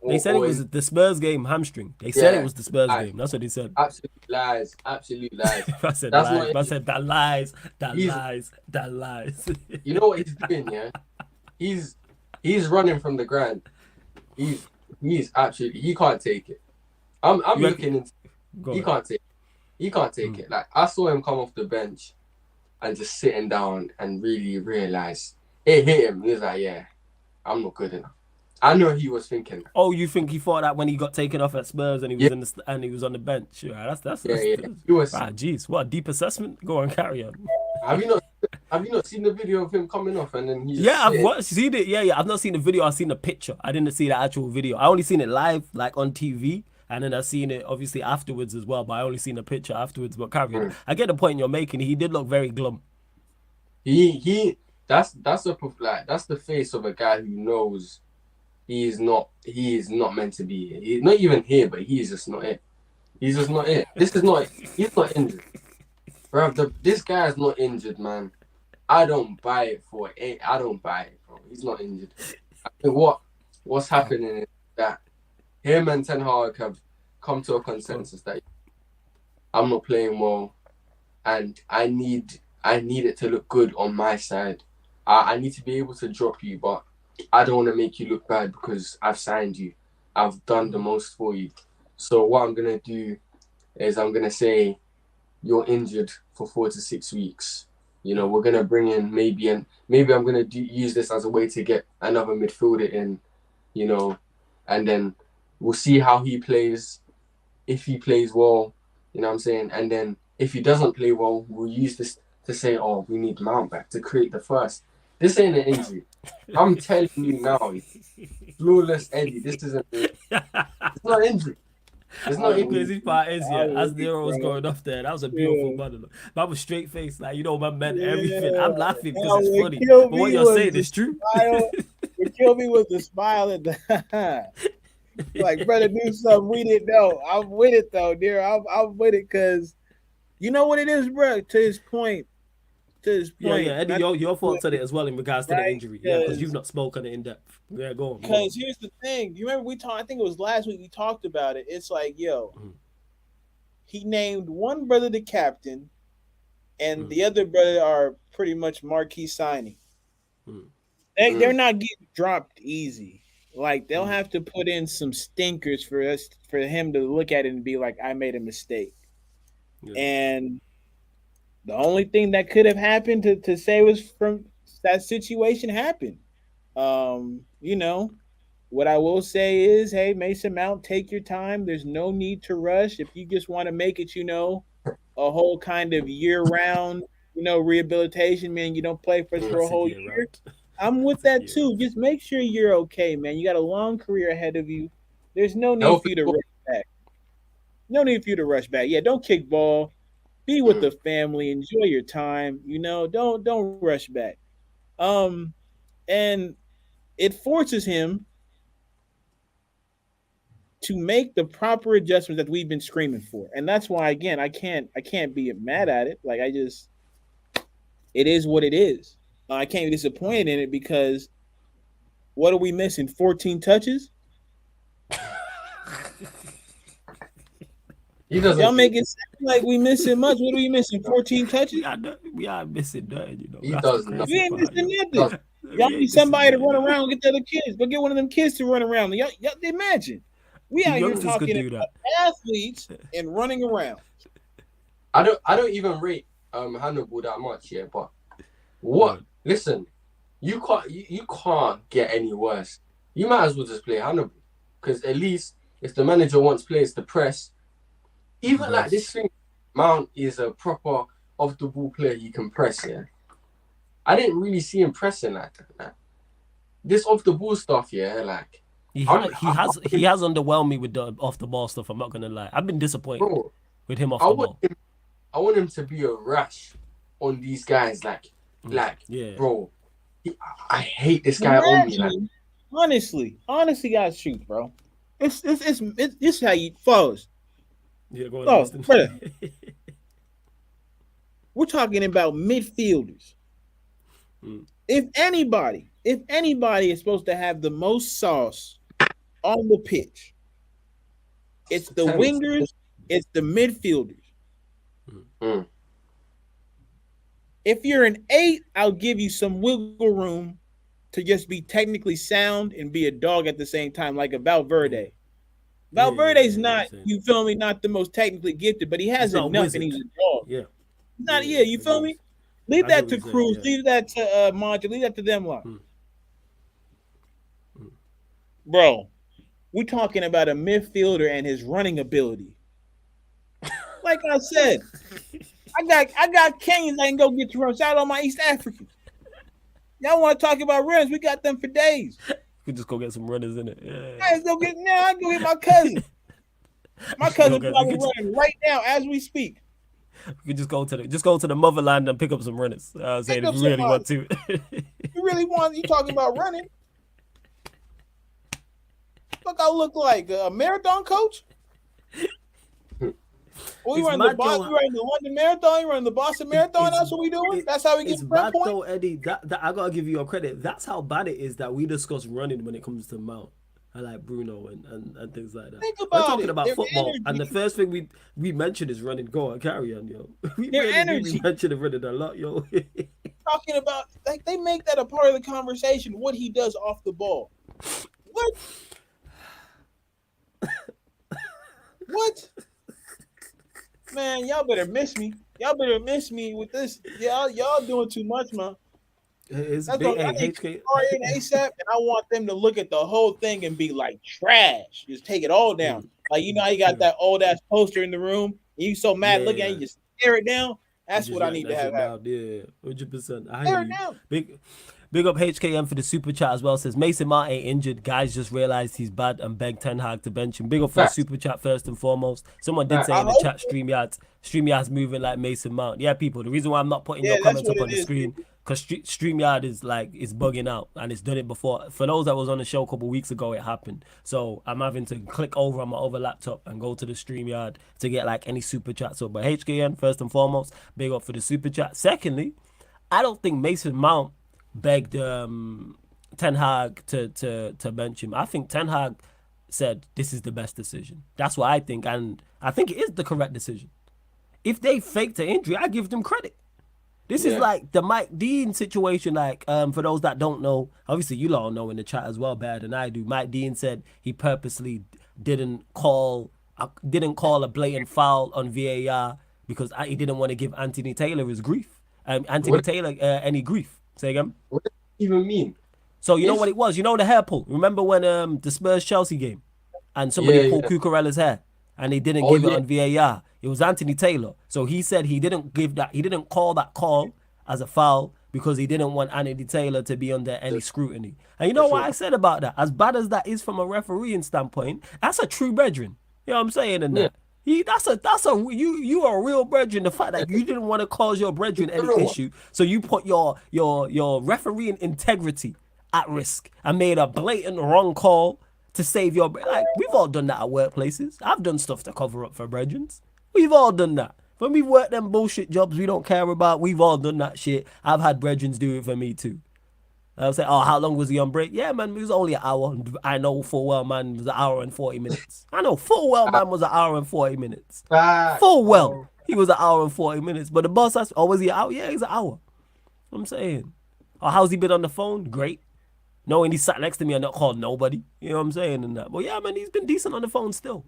S1: They said it was the Spurs game, hamstring. They said it was the Spurs game. That's what they said.
S2: Absolute lies. Absolute lies.
S1: I said
S2: That's
S1: lies.
S2: not
S1: I said that lies. That
S2: He's-
S1: lies. That lies.
S2: You know what he's doing, yeah? He's running from the ground. He's absolutely, he can't take it. I'm looking into he can't take it. He can't take it. Like, I saw him come off the bench and just sitting down and really realize it hit him. He was like, yeah, I'm not good enough. I know he was thinking.
S1: Oh, you think he thought that when he got taken off at Spurs and he was he was on the bench? Yeah, that's
S2: He was.
S1: Ah, jeez, what a deep assessment. Go on, carry on.
S2: Have you not seen the video of him coming off and then he's
S1: I've seen it. Yeah. I've not seen the video. I've seen the picture. I didn't see the actual video. I only seen it live, like on TV, and then I've seen it obviously afterwards as well. But I only seen the picture afterwards. But carry on. I get the point you're making. He did look very glum.
S2: That's the face of a guy who knows he is not meant to be here. He's not even here, but he's just not it. He's just not it. He's not injured. Bro, this guy's not injured, man. I don't buy it, bro. He's not injured. I think what's happening is that him and Ten Hag have come to a consensus that I'm not playing well, and I need it to look good on my side. I need to be able to drop you, but I don't want to make you look bad because I've signed you. I've done the most for you. So what I'm going to do is I'm going to say you're injured for 4 to 6 weeks. You know, we're going to bring in maybe I'm going to use this as a way to get another midfielder in, you know, and then we'll see how he plays. If he plays well, you know what I'm saying? And then if he doesn't play well, we'll use this to say, oh, we need Mount back to create the first. This ain't an injury. I'm telling you now, flawless Eddie. This isn't. It's not injury. It's not
S1: The
S2: injury.
S1: crazy part is, as Nero was going off there, that was a beautiful monologue. That was straight face, like, you know, my man, everything. I'm laughing because it's funny. But what you're saying is true.
S3: What killed me was the smile at the like, brother, do something we didn't know. I'm with it though, dear. I'm with it because you know what it is, bro. To his point.
S1: Yeah, Eddie, your fault on it as well in regards to the injury. Yeah, because you've not spoken it in depth. Yeah, go on.
S3: Because here's the thing. You remember we talked, I think it was last week we talked about it. It's like, he named one brother the captain and the other brother are pretty much marquee signing. They're not getting dropped easy. Like, they'll have to put in some stinkers for him to look at it and be like, I made a mistake. Yeah. And the only thing that could have happened to say was from that situation happened. You know, what I will say is, hey, Mason Mount, take your time. There's no need to rush. If you just want to make it, you know, a whole kind of year-round, you know, rehabilitation, man, you don't play for us for a whole year. I'm with that too. Just make sure you're okay, man. You got a long career ahead of you. There's no need for you to rush back. No need for you to rush back. Yeah, don't kick ball. Be with the family. Enjoy your time. You know, don't rush back. And it forces him to make the proper adjustments that we've been screaming for. And that's why, again, I can't be mad at it. Like, it is what it is. I can't be disappointed in it because what are we missing? 14 touches? Y'all make it sound like we missing much. What are we missing? 14 touches?
S1: We are missing nothing, you know.
S2: He does nothing.
S3: We ain't missing nothing. Y'all need somebody to run around and get the other kids. Go get one of them kids to run around. Y'all imagine. We out here talking about athletes and running around.
S2: I don't even rate Hannibal that much, yeah, but what? Listen, you can't get any worse. You might as well just play Hannibal. Because at least if the manager wants players to press, even like this thing, Mount is a proper off-the-ball player he can press, yeah. I didn't really see him pressing like that. This off-the-ball stuff, yeah, like...
S1: He has underwhelmed me with the off-the-ball stuff, I'm not going to lie. I've been disappointed with him off the ball.
S2: I want him to be a rash on these guys, bro. I hate this guy on me. Like.
S3: Honestly, gotta shoot, bro. It's how you follows.
S1: Yeah, go on.
S3: Brother, We're talking about midfielders. If anybody is supposed to have the most sauce on the pitch, it's the wingers, it's the midfielders. If you're an 8, I'll give you some wiggle room to just be technically sound and be a dog at the same time, like a Valverde. Valverde's not, you feel me, not the most technically gifted, but he has enough and he's a dog.
S1: Yeah.
S3: Not, you feel me? Leave that to Cruz, leave that to Monty, leave that to them lot. Bro, we're talking about a midfielder and his running ability. Like I said, I got Kenyans that can go get you runs. Shout out my East Africans. Y'all want to talk about runs? We got them for days.
S1: We just go get some runners in it. Yeah.
S3: I go get my cousin. My cousin probably running right now as we speak.
S1: We could go to the motherland and pick up some runners. I was saying if you really want to.
S3: You really want? You talking about running? Look, I look like a marathon coach. We running the London Marathon. You running the Boston Marathon. That's what we doing. That's how we get
S1: bad though, Eddie. That I gotta give you your credit. That's how bad it is that we discuss running when it comes to Mount. I like Bruno and things like that. We're talking about football, and the first thing we mentioned is running. Go on, carry on, yo. We mentioned running a lot, yo.
S3: Talking about like they make that a part of the conversation. What he does off the ball. What? What? Man, y'all better miss me. Y'all better miss me with this. Y'all doing too much, man.
S1: It's big. I need
S3: HK ASAP, and I want them to look at the whole thing and be like trash. Just take it all down. Like how you got that old ass poster in the room, and you so mad looking at it, you just tear it down. That's what I need to have.
S1: Yeah, 100%. Tear it down. Big up HKM for the super chat as well. Says Mason Mount ain't injured. Guys just realized he's bad and begged Ten Hag to bench him. Big up for the super chat first and foremost. Someone did say in the chat, StreamYard's moving like Mason Mount. Yeah, people. The reason why I'm not putting your comments up on the screen because StreamYard is bugging out and it's done it before. For those that was on the show a couple weeks ago, it happened. So I'm having to click over on my other laptop and go to the StreamYard to get any super chats up. But HKM first and foremost, big up for the super chat. Secondly, I don't think Mason Mount begged Ten Hag to bench him. I think Ten Hag said this is the best decision. That's what I think, and I think it is the correct decision. If they faked an injury, I give them credit. This is like the Mike Dean situation. For those that don't know, obviously you all know in the chat as well better than I do. Mike Dean said he purposely didn't call a blatant foul on VAR because he didn't want to give Anthony Taylor his grief. Any grief. Say again?
S2: What does it even mean?
S1: So you know what it was? You know the hair pull? Remember when the Spurs-Chelsea game and somebody pulled Cucurella's hair and they didn't give it on VAR? It was Anthony Taylor. So he said he didn't call that call as a foul because he didn't want Anthony Taylor to be under any scrutiny. And you know what I said about that? As bad as that is from a refereeing standpoint, that's a true brethren. You know what I'm saying? And that. You are a real brethren. The fact that you didn't want to cause your brethren any issue, so you put your refereeing integrity at risk and made a blatant wrong call to save your we've all done that at workplaces. I've done stuff to cover up for brethren. We've all done that. When we work them bullshit jobs we don't care about, we've all done that shit. I've had brethren do it for me too. I'll say, how long was he on break? Yeah, man, it was only an hour. I know full well, man, it was an hour and 40 minutes. I know full well, man, was an hour and 40 minutes. Full well, he was an hour and 40 minutes. But the boss asked, was he out? Yeah, he's an hour. I'm saying. How's he been on the phone? Great. Knowing he sat next to me and not called nobody. You know what I'm saying? And that. But yeah, man, he's been decent on the phone still.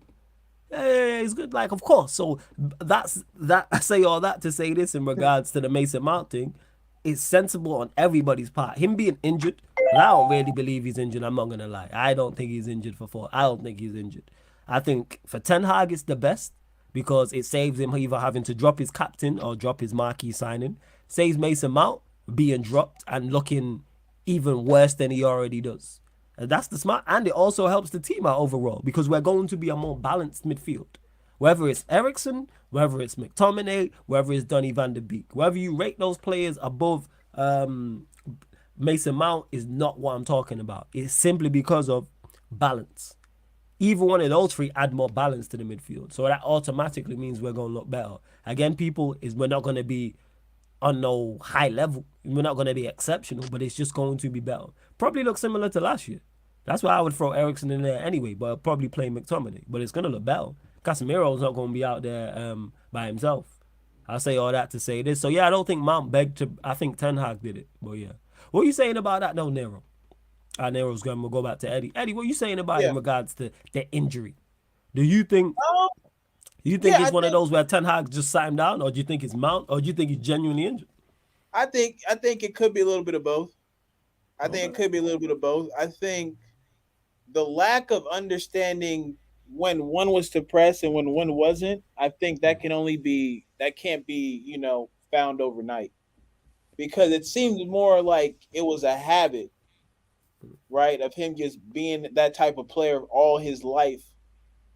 S1: Yeah, he's good. Of course. So that's that. I say all that to say this in regards to the Mason Mount thing. It's sensible on everybody's part. Him being injured, I don't really believe he's injured. I'm not going to lie. I don't think he's injured I don't think he's injured. I think for Ten Hag, it's the best because it saves him either having to drop his captain or drop his marquee signing. Saves Mason Mount being dropped and looking even worse than he already does. And that's the smart. And it also helps the team out overall because we're going to be a more balanced midfield. Whether it's Eriksen, whether it's McTominay, whether it's Donny van der Beek, whether you rate those players above Mason Mount is not what I'm talking about. It's simply because of balance. Either one of those three add more balance to the midfield. So that automatically means we're going to look better. Again, people, we're not going to be on no high level. We're not going to be exceptional, but it's just going to be better. Probably look similar to last year. That's why I would throw Ericsson in there anyway, but I'll probably play McTominay. But it's going to look better. Casemiro's not going to be out there by himself. I'll say all that to say this. So, yeah, I don't think Mount begged to. I think Ten Hag did it. But, yeah. What are you saying about that, though, Nero? Nero's going to go back to Eddie. Eddie, what are you saying about in regards to the injury? Do you think it's one of those where Ten Hag just sat him down, or do you think it's Mount, or do you think he's genuinely injured?
S3: I think it could be a little bit of both. I think the lack of understanding when one was to press and when one wasn't, I think that can't be, found overnight. Because it seems more like it was a habit, right, of him just being that type of player all his life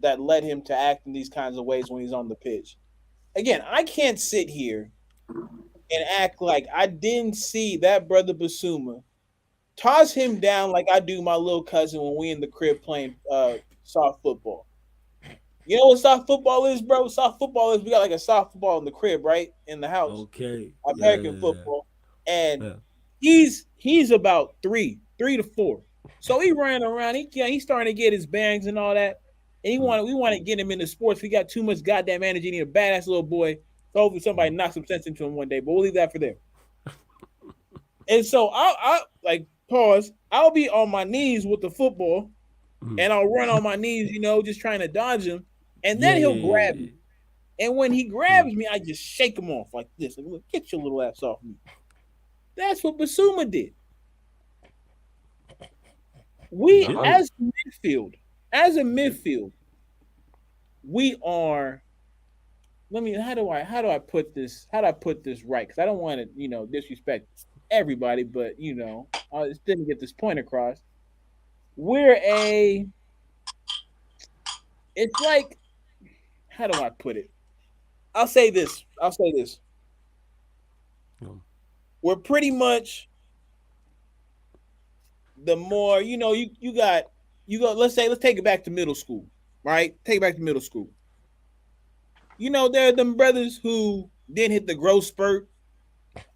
S3: that led him to act in these kinds of ways when he's on the pitch. Again, I can't sit here and act like I didn't see that brother Basuma toss him down like I do my little cousin when we in the crib playing soft football. You know what soft football is, bro? Soft football is we got like a soft football in the crib, right? In the house.
S1: Okay.
S3: American football. And he's about 3 to 4. So he ran around. He's starting to get his bangs and all that. And we want to get him into sports. We got too much goddamn energy. He need a badass little boy. So hopefully somebody knocks some sense into him one day. But we'll leave that for them. And so I'll like pause. I'll be on my knees with the football, and I'll run on my knees, just trying to dodge him. And then he'll grab me. And when he grabs me, I just shake him off like this. Like, look, get your little ass off me. That's what Basuma did. We as a midfield, we are. How do I put this right? Because I don't want to, disrespect everybody, but I just didn't get this point across. It's like, how do I put it? I'll say this. We're pretty much the more, let's take it back to middle school, right? Take it back to middle school. There are them brothers who didn't hit the growth spurt.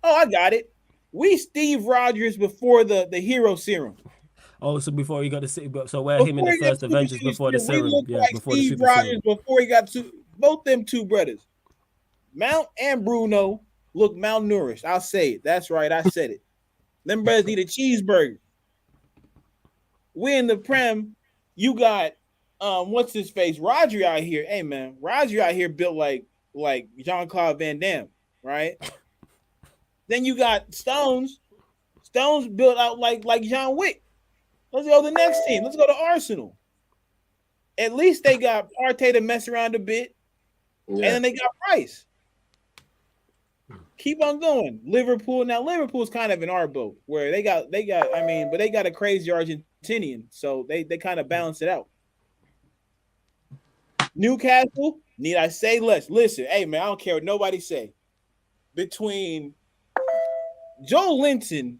S3: Oh, I got it. We Steve Rogers before the hero serum.
S1: Oh, so before he got so we're him in the first Avengers before the serum.
S3: Yeah, like before Steve the Rogers serum. Before he got both them two brothers. Mount and Bruno look malnourished. I'll say it. That's right. I said it. Them brothers need a cheeseburger. We in the Prem, you got what's his face? Rodri out here. Hey man, Rodri out here built like Jean-Claude Van Damme, right? Then you got Stones. Stones built out like John Wick. Let's go to the next team. Let's go to Arsenal. At least they got Partey to mess around a bit. Yeah. And then they got Price. Keep on going. Liverpool. Now Liverpool's kind of in our boat where they got but they got a crazy Argentinian, so they kind of balance it out. Newcastle, need I say less? Listen, hey man, I don't care what nobody say. Between Joe Linton,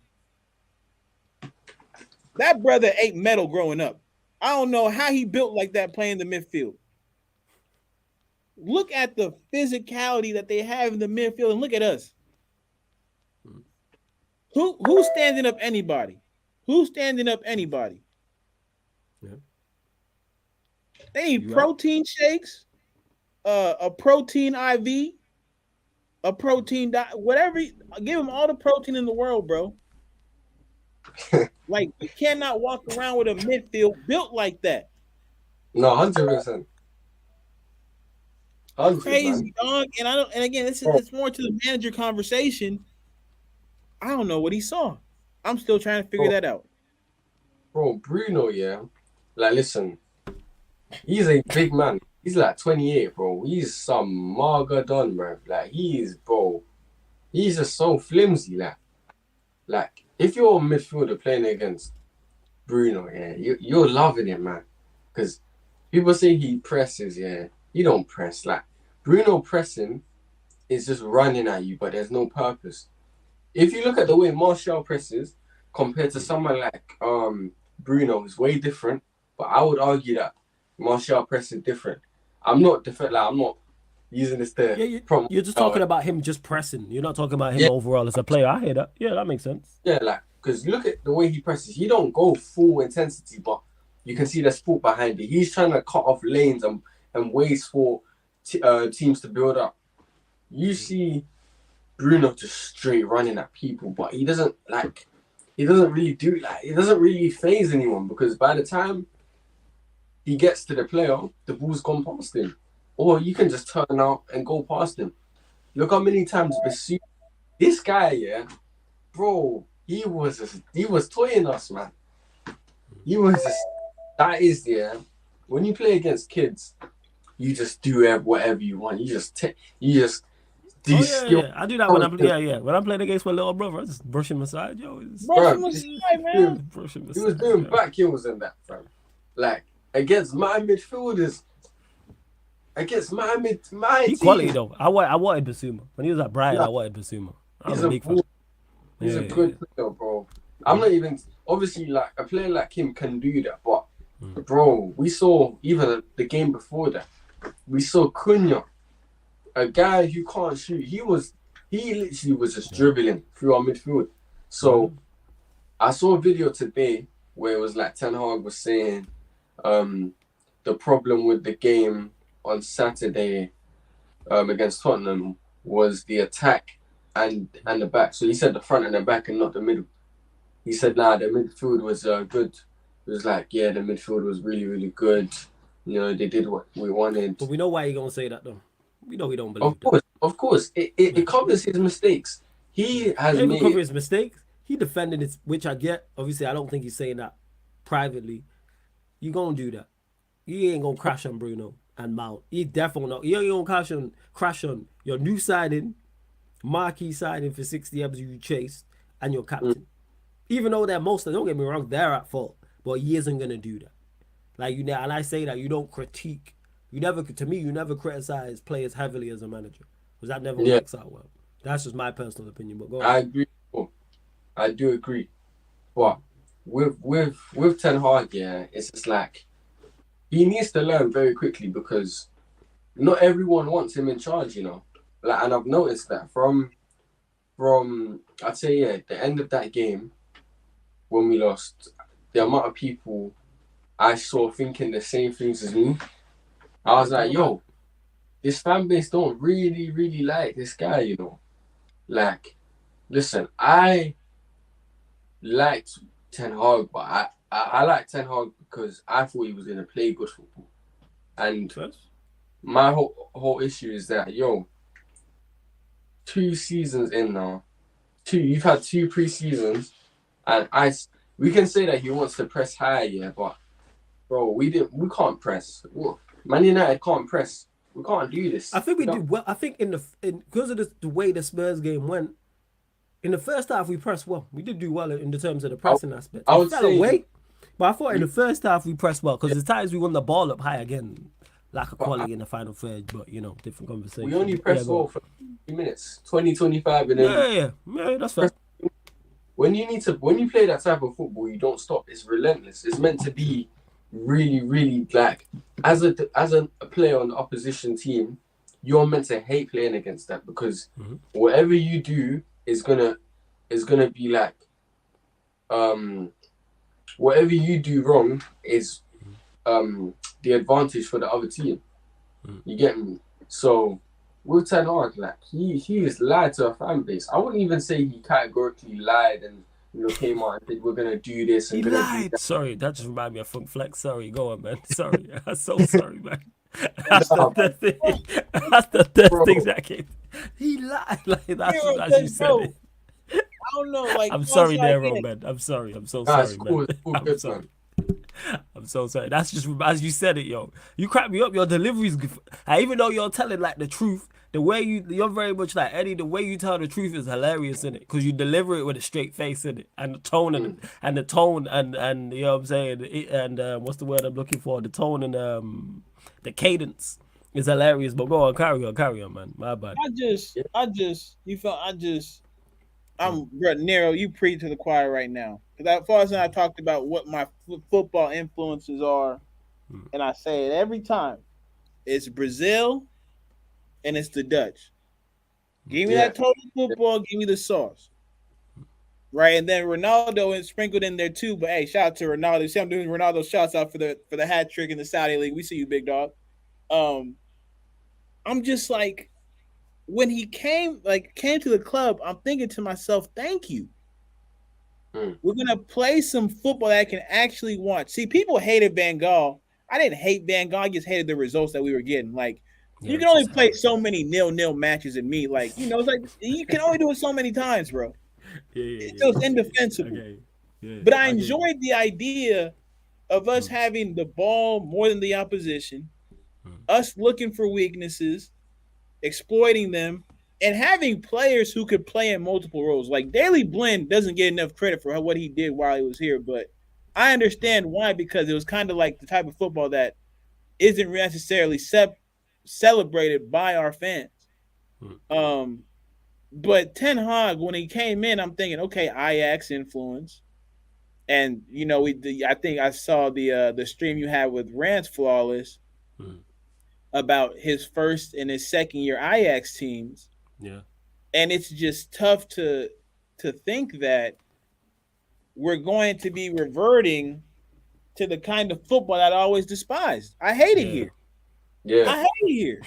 S3: that brother ate metal growing up. I don't know how he built like that playing the midfield. Look at the physicality that they have in the midfield, and look at us. Who's standing up anybody? Who's standing up anybody? Yeah. They need protein shakes, a protein IV, a protein whatever. Give them all the protein in the world, bro. Like you cannot walk around with a midfield built like that.
S2: No, 100%.
S3: Crazy dog, and again, it's more to the manager conversation. I don't know what he saw. I'm still trying to figure that out.
S2: Bro, Bruno, yeah. Like, listen, he's a big man. He's like 28, bro. He's some Margadon, bro. Like, he's just so flimsy. Like, if you're a midfielder playing against Bruno, yeah, you're loving him, man. Because people say he presses, yeah. He don't press. Like, Bruno pressing is just running at you, but there's no purpose. If you look at the way Martial presses compared to someone like Bruno, it's way different. But I would argue that Martial presses different. I'm not using this to
S1: you're just talking about him just pressing. You're not talking about him overall as a player. I hear that. Yeah, that makes sense.
S2: Yeah, like, because look at the way he presses. He don't go full intensity, but you can see there's thought behind it. He's trying to cut off lanes and ways for teams to build up. You see Bruno just straight running at people, but he doesn't really phase anyone, because by the time he gets to the player, the ball's gone past him. Or you can just turn out and go past him. Look how many times this guy, yeah, bro, he was toying us, man. That is, yeah, when you play against kids, you just do whatever you want. You just do skill.
S1: Yeah. I do that when I'm when I'm playing against my little brother. I just brush him aside, yo.
S3: Brush him aside, man.
S2: He was doing back heels and that, fam. Like against my midfielders. Against my team.
S1: Quality though. I wanted Basuma. When he was at Brighton, I wanted Basuma.
S2: He's a good player, bro. I'm not even obviously like a player like him can do that, but bro, we saw even the game before that. We saw Cunha, a guy who can't shoot. He literally was just dribbling through our midfield. So I saw a video today where it was like Ten Hag was saying the problem with the game on Saturday against Tottenham was the attack and the back. So he said the front and the back and not the middle. He said, the midfield was good. It was like, yeah, the midfield was really, really good. You know, they did what we wanted.
S1: But we know why you're going to say that, though. We know we don't believe that.
S2: Of course. It covers his mistakes. He
S1: covered his mistakes. He defended it, which I get. Obviously, I don't think he's saying that privately. You're going to do that. You ain't going to crash on Bruno and Mount. You definitely not. You ain't going to crash on your new signing, marquee signing for 60 M's you chased, and your captain. Even though don't get me wrong, they're at fault. But he isn't going to do that. Like, and I say that you don't critique. You never criticize players heavily as a manager. Because that never works out well. That's just my personal opinion. But go on.
S2: I agree. I do agree. But with Ten Hag, yeah, it's just like he needs to learn very quickly, because not everyone wants him in charge, you know. Like, and I've noticed that from I'd say the end of that game when we lost, the amount of people I saw thinking the same things as me, I was like, yo, this fan base don't really, really like this guy, you know. Like, listen, I liked Ten Hag, but I liked Ten Hag because I thought he was going to play good football. And my whole issue is that, yo, 2 seasons in now, you've had 2 pre-seasons, and we can say that he wants to press higher, yeah, but bro, we can't press. Man United can't press. We can't do this.
S1: I think we did well. I think because of the way the Spurs game went, in the first half we pressed well. We did do well in the terms of the pressing aspect.
S2: I would
S1: fell
S2: say,
S1: away, but I thought in the first half we pressed well, because the times we won the ball up high again, lack of quality in the final third. But you know, different conversation.
S2: We only pressed well for 20 minutes, 20-25, and then
S1: yeah, that's fair.
S2: When you play that type of football, you don't stop. It's relentless. It's meant to be really, really, like, as a player on the opposition team, you're meant to hate playing against that, because whatever you do is gonna be like, whatever you do wrong is the advantage for the other team. You get me? So with Ten Hag, like, he has lied to a fan base. I wouldn't even say he categorically lied and came out and said we're gonna do this and
S1: he lied. Sorry, that just reminded me of Funk Flex. Sorry, go on, man. Sorry, I'm so sorry, man. That's the thing. That's the third thing that came. He lied. Like, that's as you said it.
S3: I don't know. Like,
S1: I'm sorry, Nero, man. I'm sorry. I'm so sorry,
S2: cool.
S1: man. I'm sorry. I'm so sorry. That's just as you said it, yo. You crack me up. Your delivery's good. Even though you're telling like the truth, the way you're very much like Eddie. The way you tell the truth is hilarious in it, because you deliver it with a straight face in it, and the tone and the tone and you know what I'm saying. And what's the word I'm looking for? The tone and the cadence is hilarious. But go on, carry on, man. My bad.
S3: Nero, you preach to the choir right now. Because as I talked about what my football influences are, and I say it every time, it's Brazil, and it's the Dutch. Give me that total football. Give me the sauce. Right, and then Ronaldo is sprinkled in there too. But hey, shout out to Ronaldo. See, I'm doing Ronaldo shouts out for the hat trick in the Saudi League. We see you, big dog. I'm just like, when he came to the club, I'm thinking to myself, thank you. We're gonna play some football that I can actually watch. See, people hated Van Gaal. I didn't hate Van Gaal. I just hated the results that we were getting. Like, you can only play so many 0-0 matches in me. Like, it's like you can only do it so many times, bro. It was indefensible. But I enjoyed the idea of us having the ball more than the opposition, us looking for weaknesses, exploiting them, and having players who could play in multiple roles. Like, Daley Blind doesn't get enough credit for what he did while he was here, but I understand why, because it was kind of like the type of football that isn't necessarily celebrated by our fans. But Ten Hag, when he came in, I'm thinking, okay, Ajax influence, and I think I saw the stream you had with Rance Flawless about his first and his second year Ajax teams.
S1: Yeah,
S3: and it's just tough to think that we're going to be reverting to the kind of football that I always despised. I hate it here.
S2: Yeah,
S3: I hate it here.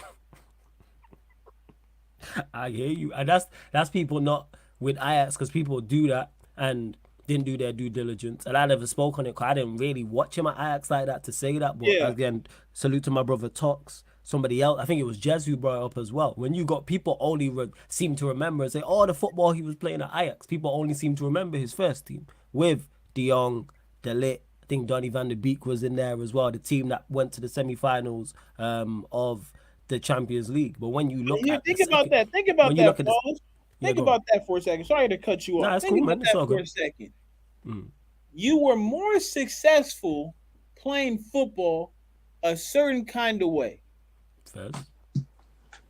S1: I hear you, and that's people not with Ajax, because people do that and didn't do their due diligence, and I never spoke on it because I didn't really watch him at Ajax like that to say that. But again, salute to my brother Tox. Somebody else, I think it was Jez who brought it up as well. When you got people only seem to remember and say, "Oh, the football he was playing at Ajax," people only seem to remember his first team with De Jong, De Ligt. I think Donny van der Beek was in there as well. The team that went to the semi-finals of the Champions League. But when you look
S3: think about that, Paul. Think about that for a second. Sorry to cut you off. Think about that for a second. You were more successful playing football a certain kind of way.
S1: First.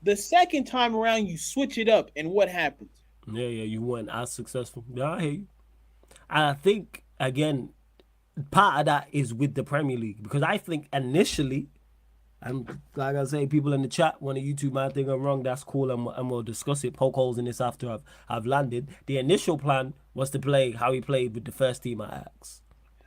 S3: The second time around, you switch it up, and what happens?
S1: Yeah, you weren't as successful. Yeah, I hear you. And I think, again, part of that is with the Premier League, because I think initially, and like I say, people in the chat, when a YouTube man think I'm wrong, that's cool, and we'll discuss it, poke holes in this after I've landed. The initial plan was to play how he played with the first team at Ajax.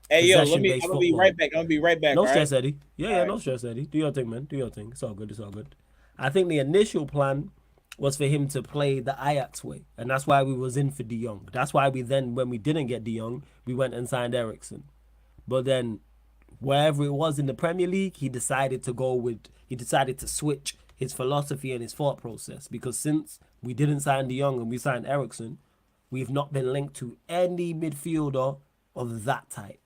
S3: Hey, yo, I'm gonna be right back.
S1: No stress, Eddie. Yeah, no stress, Eddie. Do your thing, man. Do your thing. It's all good. I think the initial plan was for him to play the Ajax way, and that's why we was in for De Jong. That's why we then, when we didn't get De Jong, we went and signed Eriksen. But then, wherever it was in the Premier League, he decided to switch his philosophy and his thought process, because since we didn't sign De Jong and we signed Eriksen, we've not been linked to any midfielder of that type.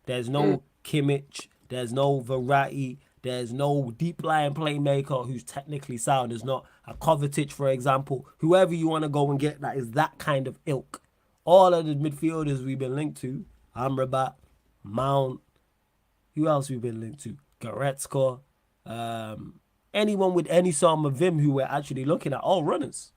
S1: There's no Kimmich, there's no Verratti, there's no deep-lying playmaker who's technically sound. There's not a Kovacic, for example. Whoever you want to go and get that is that kind of ilk. All of the midfielders we've been linked to, Amrabat, Mount, who else we've been linked to? Goretzka, anyone with any sort of vim who we're actually looking at, all runners.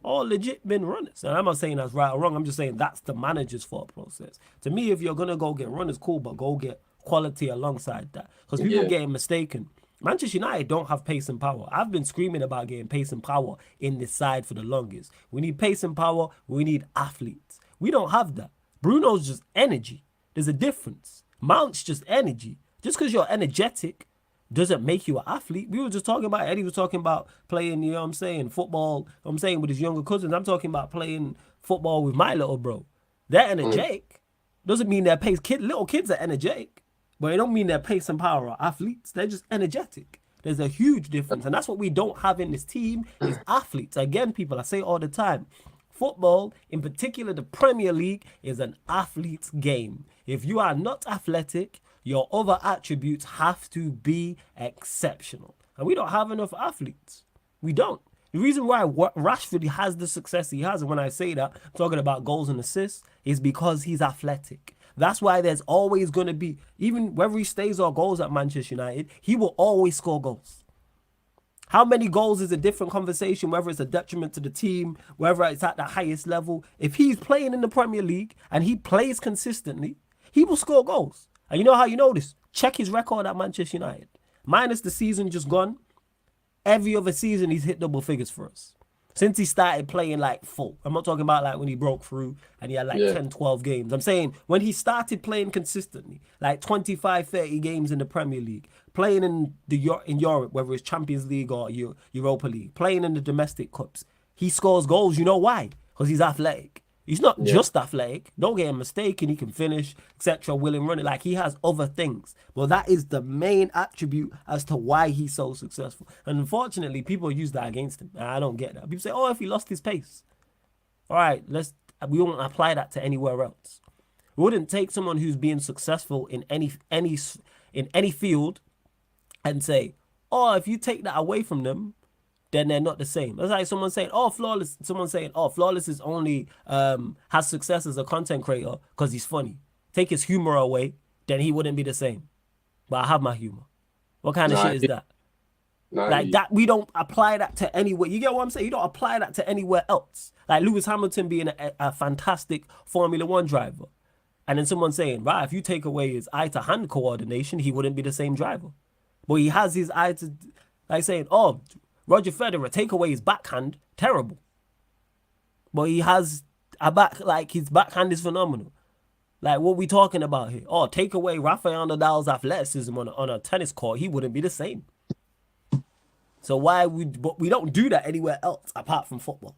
S1: All legit been runners. And I'm not saying that's right or wrong. I'm just saying that's the manager's thought process. To me, if you're going to go get runners, cool, but go get quality alongside that. Because people getting mistaken. Manchester United don't have pace and power. I've been screaming about getting pace and power in this side for the longest. We need pace and power. We need athletes. We don't have that. Bruno's just energy. There's a difference. Mount's just energy. Just because you're energetic doesn't make you an athlete. We were just talking about, Eddie was talking about playing, you know what I'm saying, football, I'm saying, with his younger cousins. I'm talking about playing football with my little bro. They're energetic. Doesn't mean they're pace. Little kids are energetic, but it don't mean they're pace and power or athletes. They're just energetic. There's a huge difference. And that's what we don't have in this team is athletes. Again, people, I say all the time, football, in particular the Premier League, is an athlete's game. If you are not athletic, your other attributes have to be exceptional. And we don't have enough athletes. We don't. The reason why Rashford has the success he has, and when I say that, I'm talking about goals and assists, is because he's athletic. That's why there's always going to be, even whether he stays or goes at Manchester United, he will always score goals. How many goals is a different conversation, whether it's a detriment to the team, whether it's at the highest level. If he's playing in the Premier League and he plays consistently, he will score goals. And you know how you know this? Check his record at Manchester United. Minus the season just gone, every other season he's hit double figures for us. Since he started playing like full. I'm not talking about like when he broke through and he had like 10, 12 games. I'm saying when he started playing consistently, like 25, 30 games in the Premier League, playing in Europe, whether it's Champions League or Europa League, playing in the domestic cups, he scores goals. You know why? Because he's athletic. He's not just athletic. Don't get him mistaken. He can finish, etc. Willing running. Like, he has other things. Well, that is the main attribute as to why he's so successful. And unfortunately, people use that against him. I don't get that. People say, oh, if he lost his pace. All right, we won't apply that to anywhere else. We wouldn't take someone who's being successful in any field and say, oh, if you take that away from them, then they're not the same. That's like someone saying, oh, Flawless. Someone saying, oh, Flawless is only has success as a content creator because he's funny. Take his humor away, then he wouldn't be the same. But I have my humor. What kind of shit is that? Like that, we don't apply that to anywhere. You get what I'm saying? You don't apply that to anywhere else. Like Lewis Hamilton being a fantastic Formula One driver, and then someone saying, right, if you take away his eye-to-hand coordination, he wouldn't be the same driver. But he has his eye to, like saying, oh, Roger Federer, take away his backhand, terrible. But he has a his backhand is phenomenal. Like, what we talking about here? Oh, take away Rafael Nadal's athleticism on a tennis court, he wouldn't be the same. So but we don't do that anywhere else apart from football.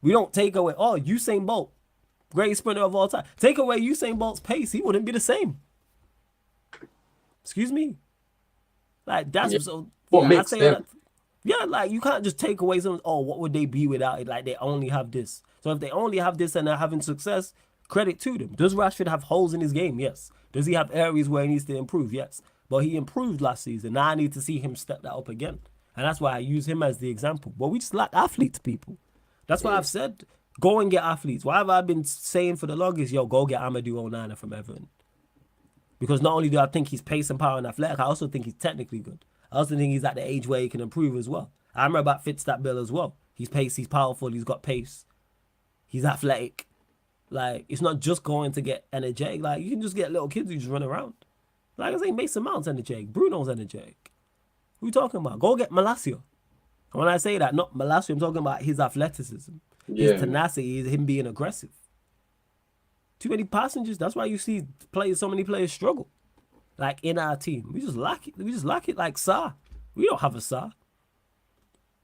S1: We don't take away, oh, Usain Bolt, greatest sprinter of all time. Take away Usain Bolt's pace, he wouldn't be the same. Excuse me? Like, that's
S2: what makes them.
S1: Yeah, like, you can't just take away something. Oh, what would they be without it? Like, they only have this. So if they only have this and they're having success, credit to them. Does Rashford have holes in his game? Yes. Does he have areas where he needs to improve? Yes. But he improved last season. Now I need to see him step that up again. And that's why I use him as the example. But we just lack athletes, people. That's why I've said, go and get athletes. Why have I been saying for the longest, yo, go get Amadou Onana from Everton? Because not only do I think he's pace and power and athletic, I also think he's technically good. I also think he's at the age where he can improve as well. I remember about fits that bill as well. He's pace, he's powerful, he's got pace. He's athletic. Like, it's not just going to get energetic. Like, you can just get little kids who just run around. Like I say, Mason Mount's energetic. Bruno's energetic. Who you talking about? Go get Malacio. And when I say that, not Malacio, I'm talking about his athleticism. His tenacity, him being aggressive. Too many passengers. That's why you see so many players struggle. Like, in our team. We just lack it. We just lack it like Sarr. We don't have a Sarr.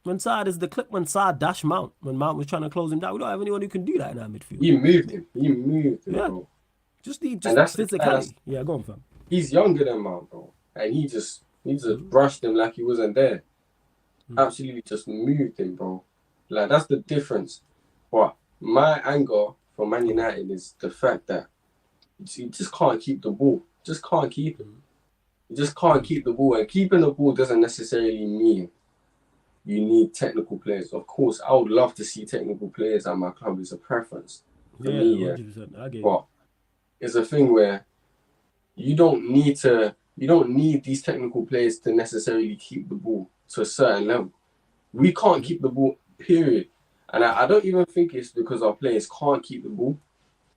S1: When Sarr is the clip when Sarr dashed Mount, when Mount was trying to close him down, we don't have anyone who can do that in our midfield.
S2: You moved him. Bro.
S1: Just physicality. Yeah, go on, fam.
S2: He's younger than Mount, bro. And he just brushed him like he wasn't there. Absolutely just moved him, bro. Like, that's the difference. But my anger for Man United is the fact that you just can't keep the ball. Just can't keep it. You just can't keep the ball. And keeping the ball doesn't necessarily mean you need technical players. Of course, I would love to see technical players at my club. It's a preference for me. 100%. I get it. But it's a thing where you don't need these technical players to necessarily keep the ball to a certain level. We can't keep the ball, period. And I don't even think it's because our players can't keep the ball.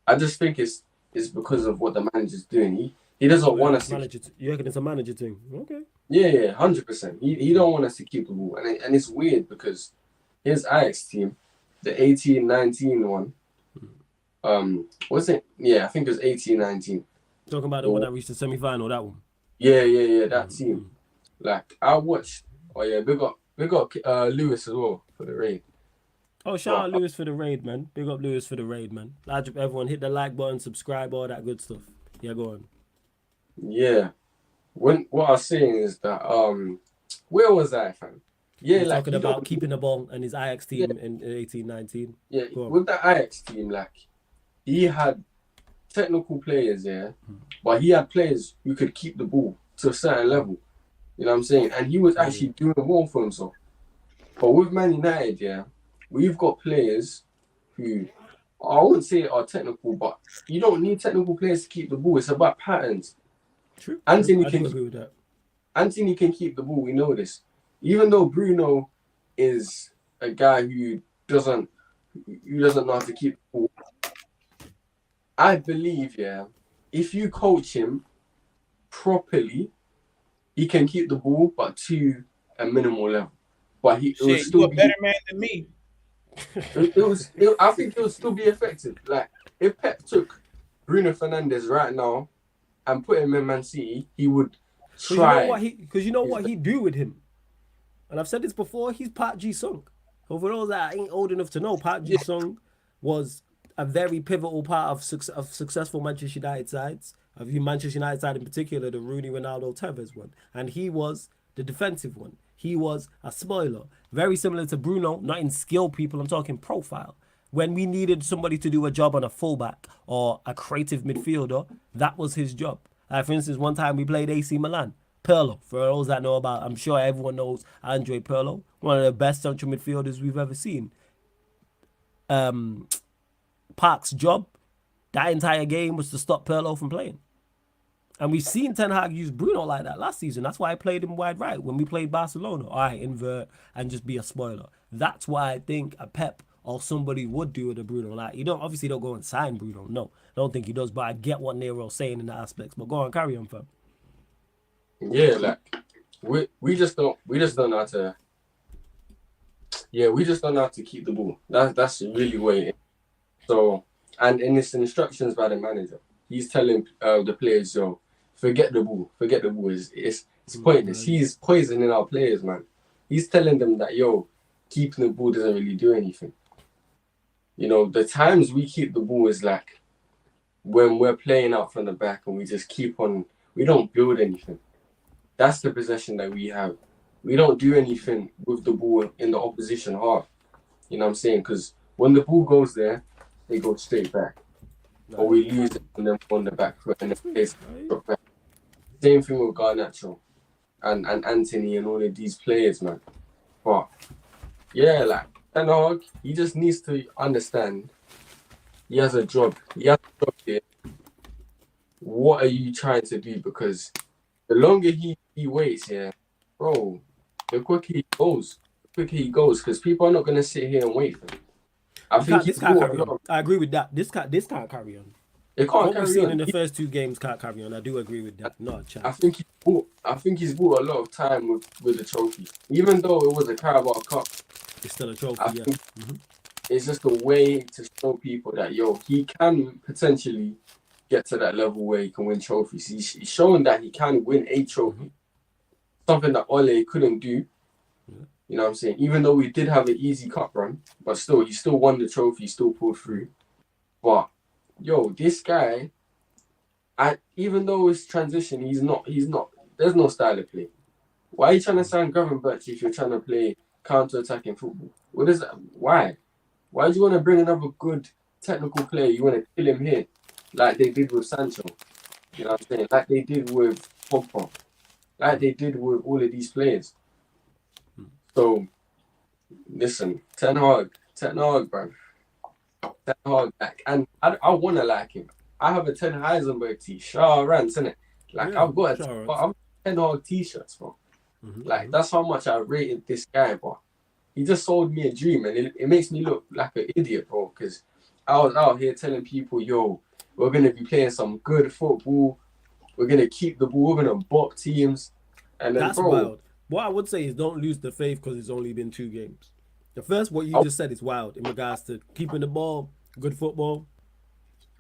S2: I just think it's because of what the manager's doing. He doesn't want us to...
S1: You reckon it's a manager thing? Okay.
S2: Yeah, 100%. He don't want us to keep the ball. And it's weird because his Ajax team, the 18-19 one, was it? Yeah, I think it was 18-19.
S1: Talking about the one that reached the semi-final, that one?
S2: Yeah, that team. Like, I watched... Oh, yeah, big up Lewis as well for the raid.
S1: Oh, shout out Lewis for the raid, man. Big up Lewis for the raid, man. Large up everyone. Hit the like button, subscribe, all that good stuff. Yeah, go on.
S2: Yeah. What I was saying is that, where was I, fam? Yeah,
S1: you're talking about keeping the ball and his Ajax team in 18-19.
S2: Yeah, with the Ajax team, like, he had technical players, but he had players who could keep the ball to a certain level. You know what I'm saying? And he was actually doing well for himself. But with Man United, we've got players who, I wouldn't say are technical, but you don't need technical players to keep the ball. It's about patterns.
S1: True.
S2: Anthony
S1: I
S2: can
S1: agree with that.
S2: Anthony can keep the ball. We know this. Even though Bruno is a guy who doesn't know how to keep the ball, I believe, if you coach him properly, he can keep the ball, but to a minimal level. but it would
S3: Shit,
S2: still
S3: you a
S2: be
S3: better man than me.
S2: I think it would still be effective. Like if Pep took Bruno Fernandes right now and put him in Man City, he would try.
S1: Because you know what he'd do with him. And I've said this before, he's Park Ji-sung. So for those that ain't old enough to know, Park Ji-sung was a very pivotal part of successful Manchester United sides. Of the Manchester United side in particular, the Rooney, Ronaldo, Tevez one. And he was the defensive one. He was a spoiler. Very similar to Bruno, not in skill, people, I'm talking profile. When we needed somebody to do a job on a fullback or a creative midfielder, that was his job. For instance, one time we played AC Milan. Pirlo, for those that know about, I'm sure everyone knows Andre Pirlo, one of the best central midfielders we've ever seen. Park's job, that entire game, was to stop Pirlo from playing. And we've seen Ten Hag use Bruno like that last season. That's why I played him wide right when we played Barcelona. All right, invert and just be a spoiler. That's why I think a Pep or somebody would do with a Bruno. Like, you obviously don't go and sign Bruno. No, I don't think he does. But I get what Nero's saying in the aspects. But go on, carry on, fam.
S2: Yeah, like we just don't know how to. Yeah, we just don't know how to keep the ball. That's really what it is. So, and in his instructions by the manager, he's telling the players, yo, forget the ball. It's pointless. He's poisoning our players, man. He's telling them that, yo, keeping the ball doesn't really do anything. You know, the times we keep the ball is like when we're playing out from the back and we just keep on. We don't build anything. That's the possession that we have. We don't do anything with the ball in the opposition half. You know what I'm saying? Because when the ball goes there, they go straight back. Or we lose it and then on the back foot and the place drop back. Same thing with Garnacho and Anthony and all of these players, man. But yeah, like Ten Hag, he just needs to understand he has a job. He has a job here. What are you trying to do? Because the longer he waits here, bro, the quicker he goes. Because people are not going to sit here and wait for him. I
S1: agree with that. This can't carry on.
S2: It can't
S1: what
S2: carry
S1: we've seen
S2: on.
S1: In the first two games can't carry on. I do agree with that. Not a chance.
S2: I think he's bought a lot of time with the trophy. Even though it was a Carabao Cup,
S1: it's still a trophy.
S2: I think it's just a way to show people that he can potentially get to that level where he can win trophies. He's shown that he can win a trophy. Something that Ole couldn't do. You know what I'm saying? Even though we did have an easy cup run, but still, he still won the trophy, still pulled through. But, this guy, even though it's transition, he's not, there's no style of play. Why are you trying to sign Gravenberch if you're trying to play counter-attacking football? What is that? Why? Why do you want to bring another good technical player? You want to kill him here, like they did with Sancho. You know what I'm saying? Like they did with Pogba. Like they did with all of these players. So, listen, Ten Hag, bro. Ten Hag, and I want to like him. I have a Ten Heisenberg t-shirt, rants, innit? Like, I've got I'm 10 Hag t-shirts, bro. Like, that's how much I rated this guy, bro. He just sold me a dream, and it makes me look like an idiot, bro, because I was out here telling people, we're going to be playing some good football. We're going to keep the ball. We're going to bop teams. And then,
S1: that's wild. What I would say is don't lose the faith because it's only been 2 games. The first, what you just said is wild in regards to keeping the ball, good football.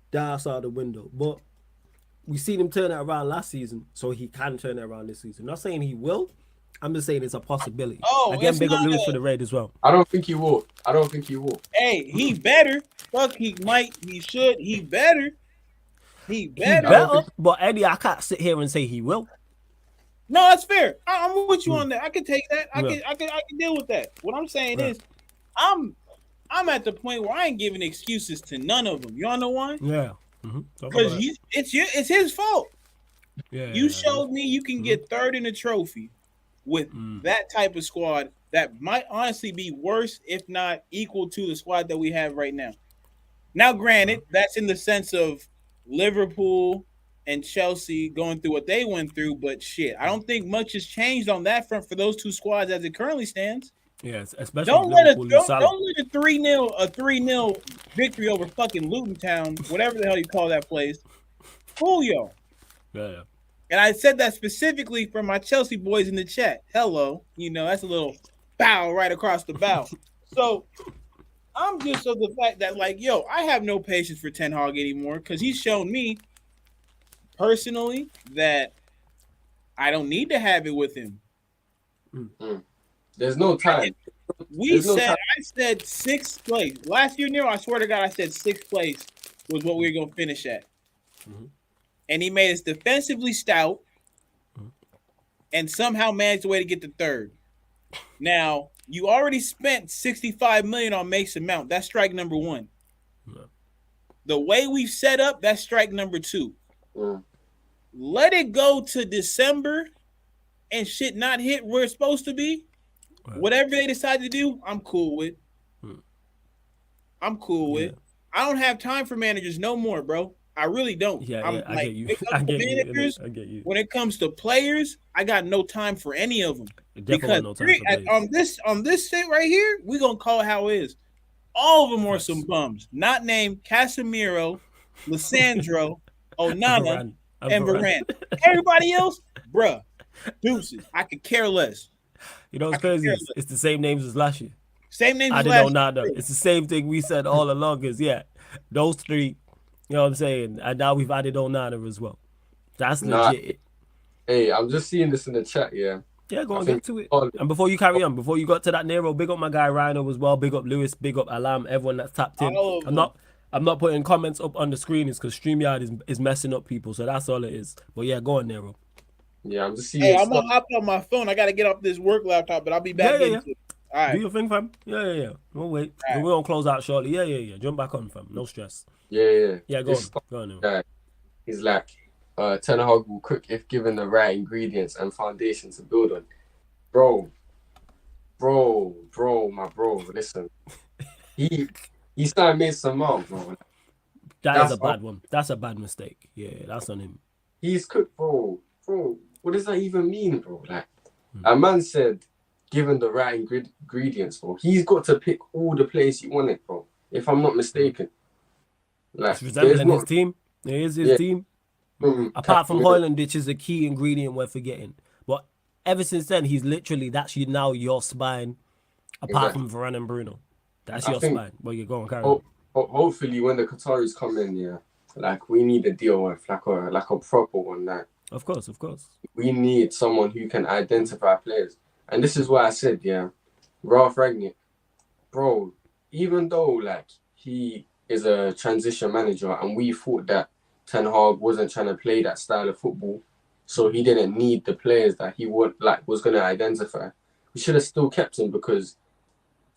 S1: That's out the window. But we've seen him turn it around last season, so he can turn it around this season. Not saying he will. I'm just saying it's a possibility. Again, big up Lewis for the raid as well.
S2: I don't think he will.
S3: Hey, he better. Fuck, he might. He should. He better. He better.
S1: But Eddie, I can't sit here and say he will.
S3: No, that's fair. I'm with you on that. I can take that. I can deal with that. What I'm saying is, I'm at the point where I ain't giving excuses to none of them. You all know why?
S1: Yeah.
S3: Because it's his fault.
S1: Yeah.
S3: You showed me you can get third in the trophy with that type of squad that might honestly be worse, if not equal to the squad that we have right now. Now, granted, that's in the sense of Liverpool and Chelsea going through what they went through, but shit, I don't think much has changed on that front for those 2 squads as it currently stands.
S1: Yes, especially
S3: don't let a 3-0 victory over fucking Luton Town, whatever the hell you call that place, fool y'all.
S1: Yeah. And
S3: I said that specifically for my Chelsea boys in the chat. Hello, that's a little bow right across the bow. So I'm just of the fact that, like, yo, I have no patience for Ten Hag anymore because he's shown me personally that I don't need to have it with him.
S2: There's no time.
S3: I said sixth place. Last year, Nero, I swear to God, I said sixth place was what we were going to finish at. Mm-hmm. And he made us defensively stout and somehow managed a way to get to third. Now, you already spent $65 million on Mason Mount. That's strike number one. Yeah. The way we've set up, that's strike number two. Let it go to December and shit not hit where it's supposed to be. Right. Whatever they decide to do, I'm cool with. I'm cool with. I don't have time for managers no more, bro. I really don't.
S1: I get you. I get you.
S3: When it comes to players, I got no time for any of them. Because no time on this shit right here, we're gonna call it how it is. All of them are some bums. Not named Casemiro, Lissandro, Onana, and Varane. Everybody else, bruh, deuces. I could care less.
S1: You know what's crazy? It's the same names as last year.
S3: Same names as last
S1: year. It's the same thing we said all along is, those three, you know what I'm saying? And now we've added Onana as well. That's legit.
S2: Hey, I'm just seeing this in the chat, Yeah,
S1: go on, get to it. And before you carry on, before you got to that, Nero, big up my guy Rhino as well. Big up Lewis, big up Alam, everyone that's tapped in. I'm not putting comments up on the screen. It's because StreamYard is messing up people. So that's all it is. But go on, Nero.
S2: Yeah, I'm just seeing.
S3: Hey, I'm going to hop on my phone. I got to get off this work laptop, but I'll be back in.
S1: All right. Do your thing, fam. Yeah. We'll wait. Right. We're going to close out shortly. Yeah. Jump back on, fam. No stress.
S2: Yeah.
S1: Go on. Nero.
S2: He's like, Ten Hag will cook if given the right ingredients and foundation to build on. Bro, my bro, listen. He signed Mason Mount, bro.
S1: That's a bad one. That's a bad mistake. Yeah, that's on him.
S2: He's cooked, bro. What does that even mean, bro? Like, a man said, given the right ingredients, bro. He's got to pick all the players he wanted, bro. If I'm not mistaken.
S1: Like, it's resembling his team. It is his team. Apart from Højlund, which is a key ingredient we're forgetting. But ever since then, he's literally, that's now your spine. Apart from Varane and Bruno. That's your spine. Well, you're going to carry on.
S2: Hopefully, when the Qataris come in, like, we need a deal with like a proper one. Like,
S1: Of course.
S2: We need someone who can identify players. And this is why I said, Ralph Rangnick, bro, even though, like, he is a transition manager and we thought that Ten Hag wasn't trying to play that style of football, so he didn't need the players that he was going to identify. We should have still kept him, because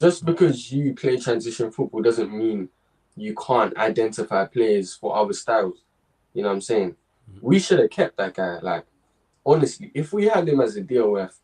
S2: just because you play transition football doesn't mean you can't identify players for other styles. You know what I'm saying? We should have kept that guy. Like, honestly, if we had him as a DOF,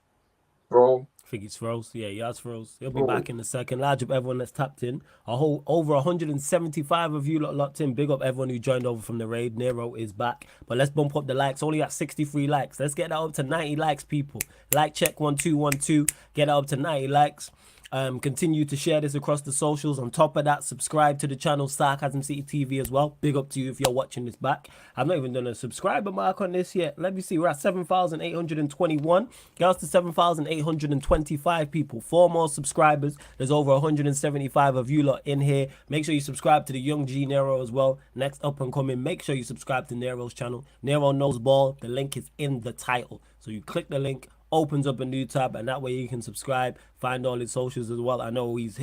S2: bro.
S1: I think he's froze. Yeah, he has froze. He'll be back in a second. Large up everyone that's tapped in. Over 175 of you locked in. Big up everyone who joined over from the raid. Nero is back. But let's bump up the likes. Only at 63 likes. Let's get that up to 90 likes, people. Like check 1212. Get that up to 90 likes. Continue to share this across the socials. On top of that, subscribe to the channel Sarcasm City TV as well. Big up to you if you're watching this back. I've not even done a subscriber mark on this yet. Let me see. We're at 7,821. Get us to 7,825 people. 4 more subscribers. There's over 175 of you lot in here. Make sure you subscribe to the Young G Nero as well. Next up and coming, make sure you subscribe to Nero's channel. Nero Knows Ball. The link is in the title. So you click the link, opens up a new tab, and that way you can subscribe, find all his socials as well. I know he's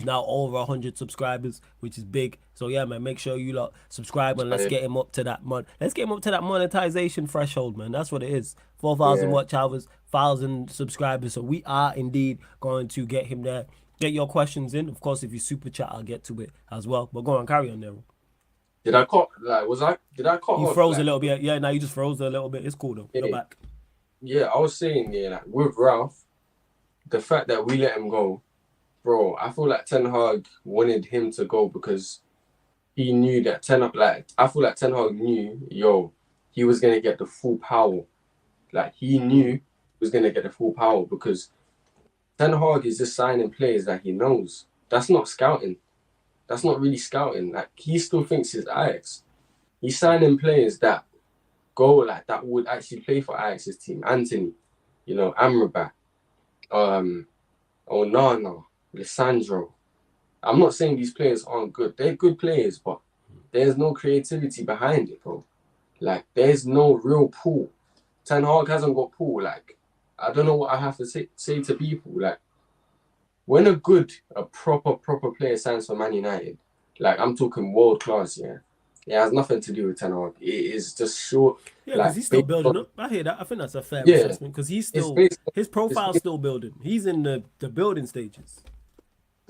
S1: now over 100 subscribers, which is big. So yeah, man, make sure you lot subscribe and let's get him up to that monetization threshold, man. That's what it is. 4,000 watch hours, 1,000 subscribers. So we are indeed going to get him there. Get your questions in. Of course, if you super chat, I'll get to it as well. But go on, carry on, Nero.
S2: Did I cut? Did I cut?
S1: You froze a little bit. Yeah, now you just froze a little bit. It's cool though. Go back.
S2: Yeah, I was saying, like, with Ralph, the fact that we let him go, bro, I feel like Ten Hag wanted him to go because he knew that I feel like Ten Hag knew, he was going to get the full power. Like, he knew he was going to get the full power because Ten Hag is just signing players that he knows. That's not scouting. That's not really scouting. Like, he still thinks it's Ajax. He's signing players that that would actually play for Ajax's team. Anthony, Amrabat, Onana, Lissandro. I'm not saying these players aren't good. They're good players, but there's no creativity behind it, bro. Like, there's no real pool. Ten Hag hasn't got pool. Like, I don't know what I have to say to people. Like, when a proper player signs for Man United, like, I'm talking world class, yeah. It has nothing to do with Ten Hag. It is just short.
S1: Yeah, because
S2: like,
S1: he's still building up. I hear that. I think that's a fair
S2: Yeah.
S1: assessment because he's still his profile's still building. He's in the building stages.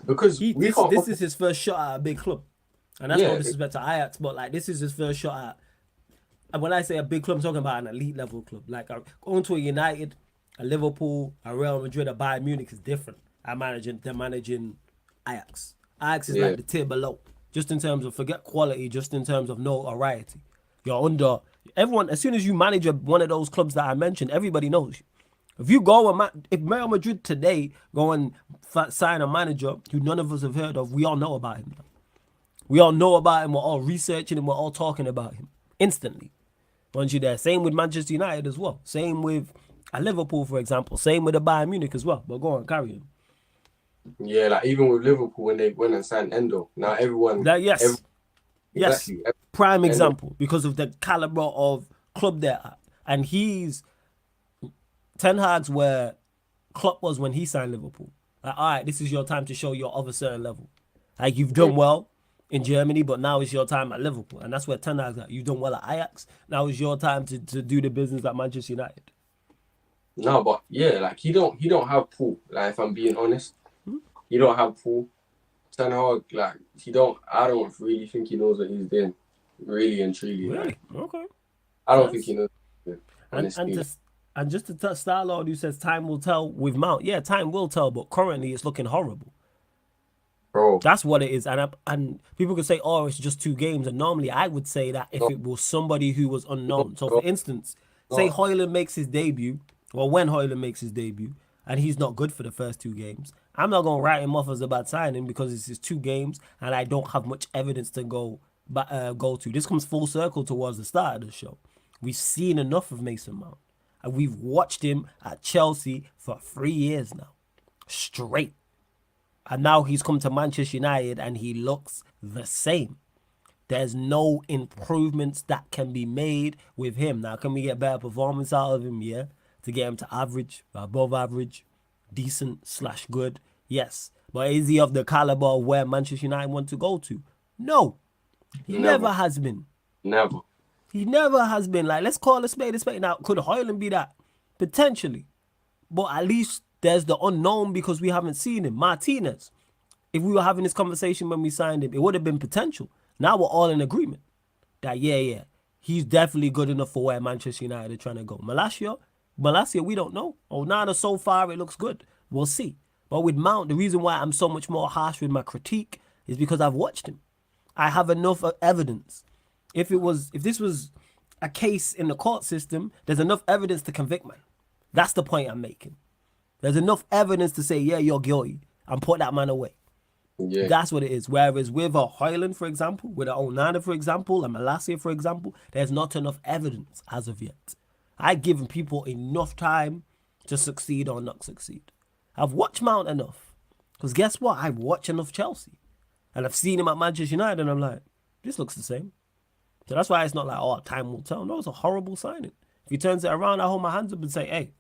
S2: Because
S1: this is his first shot at a big club, and that's
S2: Yeah,
S1: no disrespect to Ajax, but like this is his first shot at. And when I say a big club, I'm talking about an elite level club. Like going to a United, a Liverpool, a Real Madrid, a Bayern Munich is different. They're managing Ajax. Ajax is like the tier below, just in terms of forget quality, just in terms of notoriety. You're under everyone. As soon as you manage one of those clubs that I mentioned, everybody knows you. If you go if Real Madrid today go and sign a manager who none of us have heard of, we all know about him. We all know about him. We're all researching him. We're all talking about him instantly. Once you're there, same with Manchester United as well. Same with Liverpool, for example. Same with the Bayern Munich as well. But go on, carry on.
S2: Yeah, like even with Liverpool when they went and signed Endo, now everyone.
S1: Yes.
S2: Exactly.
S1: Prime example because of the caliber of club they're at, and Ten Hag's where Klopp was when he signed Liverpool. Like, all right, this is your time to show you're of a certain level. Like, you've done well in Germany, but now it's your time at Liverpool. And that's where Ten Hag's at. You've done well at Ajax. Now it's your time to do the business at Manchester United.
S2: No, but yeah, like he don't have pool. Like, if I'm being honest, he don't have pool. Ten Hag, like I don't really think he knows what he's doing. Really and truly.
S1: Really?
S2: Like,
S1: Okay.
S2: I don't think he knows. Honestly.
S1: And just to touch Starlord who says time will tell with Mount. Yeah, time will tell, but currently it's looking horrible.
S2: Bro.
S1: That's what it is. And people could say, oh, it's just 2 games. And normally I would say that if it was somebody who was unknown. So for instance, say Højlund makes his debut, or when Højlund makes his debut, and he's not good for the first 2 games, I'm not going to write him off as a bad signing because it's just 2 games and I don't have much evidence to go to. This comes full circle towards the start of the show. We've seen enough of Mason Mount. And we've watched him at Chelsea for 3 years now. Straight. And now he's come to Manchester United and he looks the same. There's no improvements that can be made with him. Now, can we get better performance out of him? Yeah. To get him to average, above average, decent / good? Yes. But is he of the caliber of where Manchester United want to go to? No. He never has been.
S2: Never.
S1: He never has been. Like, let's call a spade a spade. Now, could Højlund be that? Potentially. But at least there's the unknown because we haven't seen him. Martinez. If we were having this conversation when we signed him, it would have been potential. Now we're all in agreement that, yeah, he's definitely good enough for where Manchester United are trying to go. Malacia, we don't know. Onana, so far, it looks good. We'll see. But with Mount, the reason why I'm so much more harsh with my critique is because I've watched him. I have enough evidence. If this was a case in the court system, there's enough evidence to convict man. That's the point I'm making. There's enough evidence to say, yeah, you're guilty, and put that man away. Yeah. That's what it is. Whereas with a Højlund, for example, with a Onana, for example, a Malacia, for example, there's not enough evidence as of yet. I've given people enough time to succeed or not succeed. I've watched Mount enough. Because guess what? I've watched enough Chelsea. And I've seen him at Manchester United, and I'm like, this looks the same. So that's why it's not like, oh, time will tell. No, it's a horrible signing. If he turns it around, I hold my hands up and say, hey,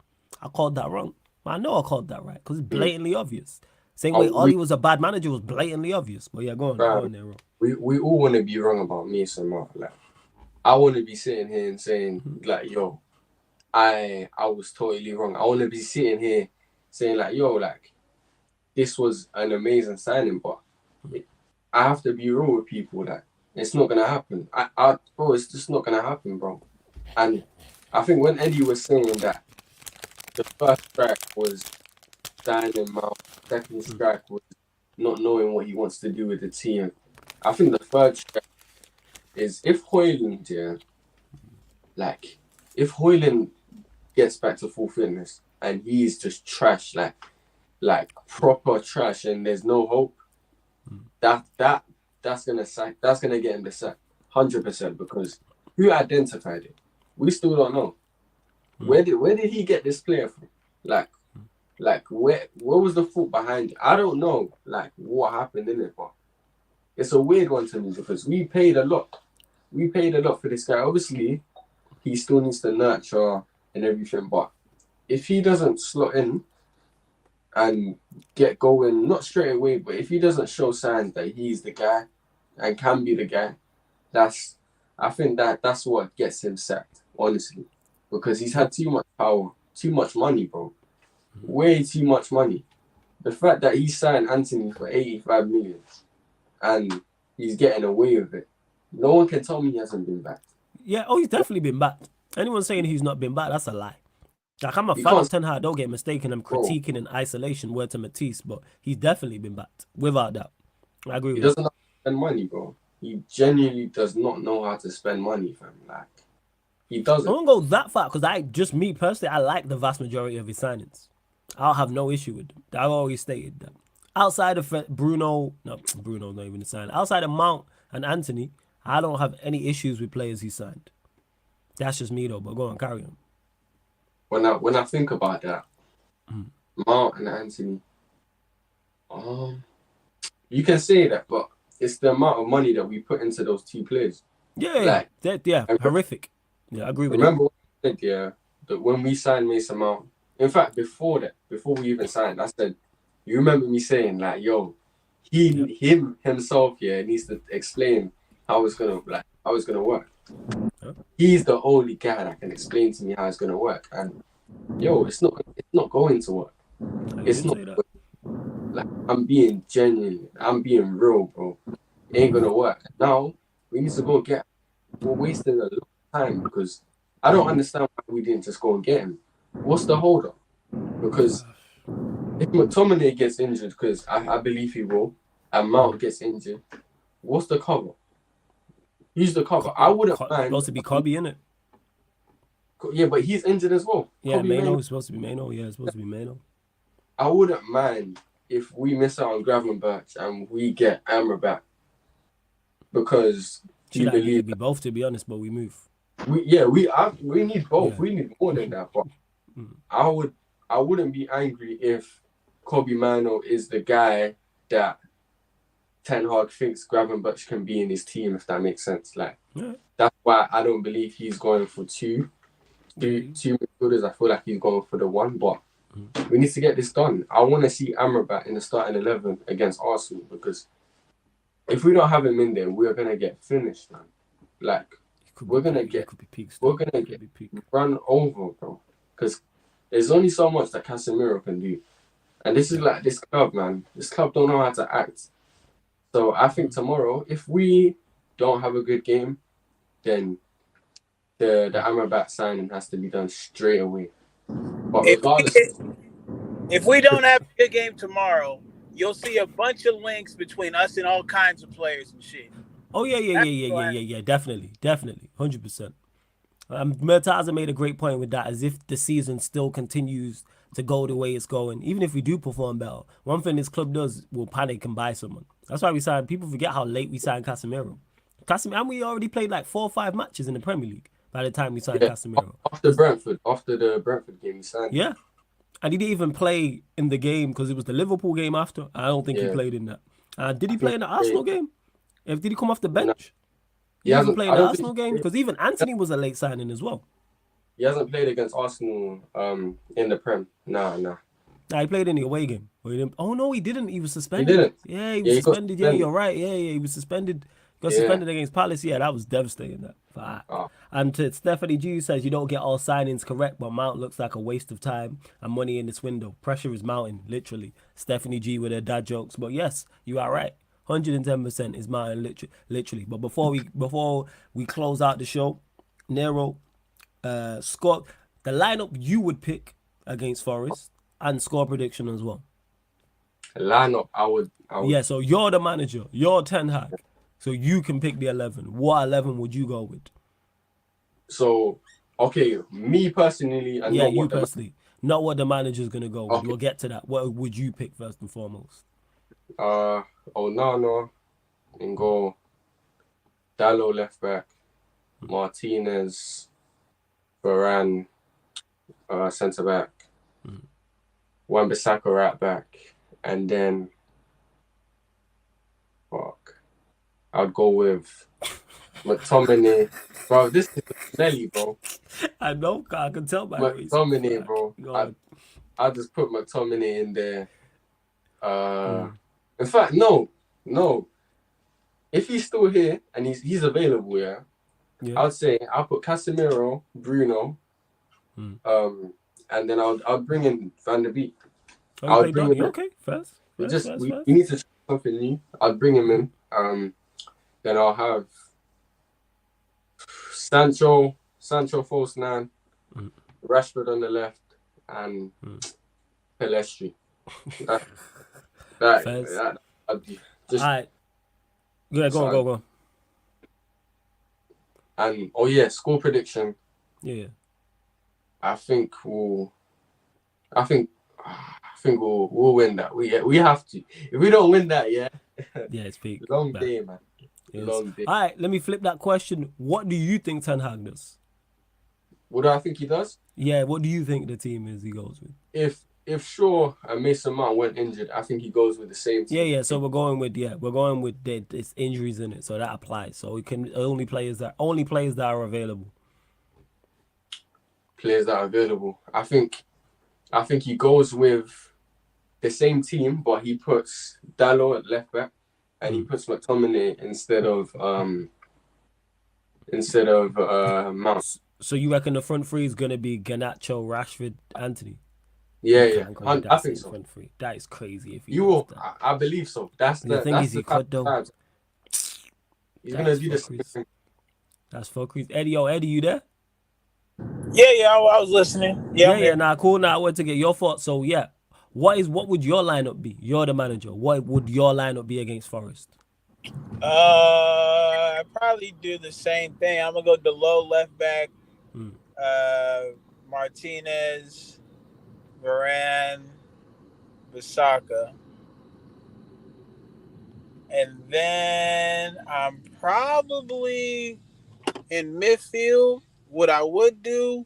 S1: I called that wrong. But I know I called that right because it's blatantly obvious. Same way Ollie was a bad manager was blatantly obvious. But yeah, go on there, bro.
S2: We all want to be wrong about Mason Mount. Like, I want to be sitting here and saying, like, yo, I was totally wrong. I want to be sitting here saying, like, yo, like, this was an amazing signing, but I have to be real with people. Like, it's not gonna happen. Bro, it's just not gonna happen, bro. And I think when Eddie was saying that the first strike was signing Mount, second strike was not knowing what he wants to do with the team. I think the third strike is if Højlund, if Højlund gets back to full fitness and he's just trash, like proper trash, and there's no hope, that's gonna get him the sack 100% because who identified it? We still don't know. Where did he get this player from? Like, Like, where was the thought behind it? I don't know, like, what happened in it, but it's a weird one to me because we paid a lot. We paid a lot for this guy. Obviously, he still needs to nurture and everything, but if he doesn't slot in and get going, not straight away, but if he doesn't show signs that he's the guy and can be the guy, I think that's what gets him sacked, honestly, because he's had too much power, too much money, bro. Way too much money. The fact that he signed Anthony for 85 million and he's getting away with it, no one can tell me he hasn't been back.
S1: Yeah, he's definitely been backed. Anyone saying he's not been backed, that's a lie. Like, I'm a
S2: You
S1: fan
S2: can't-
S1: of Ten Hag, don't get mistaken. I'm
S2: Bro.
S1: critiquing in isolation, word to Matisse, but he's definitely been backed, without doubt. I agree
S2: He
S1: with
S2: doesn't know how to spend money, bro. He genuinely does not know how to spend money, fam. Like, he
S1: I
S2: doesn't.
S1: won't go that far because me personally, I like the vast majority of his signings. I'll have no issue with them. I've always stated that. Outside of Bruno's not even a sign. Outside of Mount and Anthony, I don't have any issues with players he signed. That's just me though. But go on, carry on.
S2: When I think about that, Mount and Anthony, you can say that, but it's the amount of money that we put into those two players.
S1: Yeah, horrific. Yeah, I agree with that.
S2: Remember what I said, that when we signed Mason Mount, in fact, before we even signed, I said, you remember me saying, like, yo, himself needs to explain how it's gonna work.
S1: Yeah.
S2: He's the only guy that can explain to me how it's gonna work. And yo, it's not going to work. It's not. Like, I'm being genuine. I'm being real, bro. It ain't gonna work. Now we need to go get. We're wasting a lot of time because I don't understand why we didn't just go and get him. What's the hold up? Because if McTominay gets injured, because I believe he will, and Mount gets injured, what's the cover? Who's the cover? I wouldn't mind.
S1: Supposed to be Kobe, innit?
S2: Yeah, but he's injured as well.
S1: Yeah,
S2: Kobe
S1: Mano is supposed to be Mano. Yeah, it's supposed to be Mano.
S2: I wouldn't mind if we miss out on Gravenberch and we get Amrabat because
S1: We need both, to be honest, but we move.
S2: We need both. Yeah. We need more than that. But I wouldn't be angry if Kobe Mano is the guy that Ten Hag thinks Gravenberch can be in his team, if that makes sense. Like, that's why I don't believe he's going for two midfielders. I feel like he's going for the one, but we need to get this done. I want to see Amrabat in the starting 11 against Arsenal, because if we don't have him in there, we're gonna get finished, man. Like, we're gonna get run over, bro. Because there's only so much that Casemiro can do, and this is like this club, man. This club don't know how to act. So I think tomorrow, if we don't have a good game, then the Amrabat signing has to be done straight away. But regardless,
S3: if we don't have a good game tomorrow, you'll see a bunch of links between us and all kinds of players and shit.
S1: Oh yeah, definitely, 100%. Murtaza made a great point with that, as if the season still continues to go the way it's going. Even if we do perform better, one thing this club does will panic and buy someone. That's why we signed. People forget how late we signed Casemiro. And we already played like 4 or 5 matches in the Premier League by the time we signed Casemiro.
S2: After the Brentford game, we signed.
S1: Yeah, and he didn't even play in the game because it was the Liverpool game after. I don't think he played in that. Did he play in the Arsenal game? Did he come off the bench? He hasn't played in the Arsenal game? Because even Anthony was a late signing as well.
S2: He hasn't played against Arsenal in the Prem. Nah,
S1: he played in the away game. Oh, no, he didn't. He was suspended.
S2: He didn't.
S1: Yeah, he was suspended. Yeah, you're right. Yeah, he was suspended. Got suspended against Palace. Yeah, that was devastating. And Stephanie G says, you don't get all signings correct, but Mount looks like a waste of time and money in this window. Pressure is mounting, literally. Stephanie G with her dad jokes. But yes, you are right. 110% is mounting, literally. But before we close out the show, Nero, score the lineup you would pick against Forest and score prediction as well.
S2: Lineup, I would.
S1: Yeah, so you're the manager. You're Ten Hag. So you can pick the 11. What 11 would you go with?
S2: So, okay, me personally, and
S1: you personally, not what the manager's gonna go with. We'll get to that. What would you pick first and foremost?
S2: Onana and go Dallo left back, Martinez, Varane centre back, Wan-Bissaka right back, and then I'd go with McTominay. Bro, this is Nelly, bro.
S1: I know, I can tell by
S2: McTominay, bro.
S1: God.
S2: I just put McTominay in there. In fact, no. If he's still here and he's available, yeah. I'd say I'll put Casemiro, Bruno, and then I'll bring in Van der Beek.
S1: I'll bring him. Okay, first.
S2: We need to try something new. I'll bring him in. Then I'll have Sancho false 9, Rashford on the left, and Pelestri. That'd be just.
S1: All right. Go on.
S2: And score prediction.
S1: Yeah.
S2: I think we'll win that. We have to. If we don't win that, yeah,
S1: it's big.
S2: Long day, man.
S1: Yes.
S2: Long day.
S1: All right, let me flip that question. What do you think Ten Hag does?
S2: What do I think he does?
S1: Yeah, what do you think the team is he goes with?
S2: If Shaw and Mason Mount weren't injured, I think he goes with the same team.
S1: Yeah. So we're going with there's injuries in it, so that applies. So we can only players that are available.
S2: Players that are available. I think he goes with the same team, but he puts Dalot at left back, and he puts McTominay instead of Mount.
S1: So you reckon the front three is gonna be Garnacho, Rashford, Anthony?
S2: Yeah. I think so.
S1: Front three. That is crazy. If
S2: you will, I believe so. That's the thing. He could though. He's gonna do this.
S1: That's for Chris. Eddie, you there?
S3: Yeah, I was listening.
S1: Yeah. Nah, cool. Now I want to get your thoughts. So yeah, what would your lineup be? You're the manager. What would your lineup be against Forest?
S3: I probably do the same thing. I'm gonna go Dalot left back, Martinez, Varane, Bissaka, and then I'm probably in midfield. What I would do,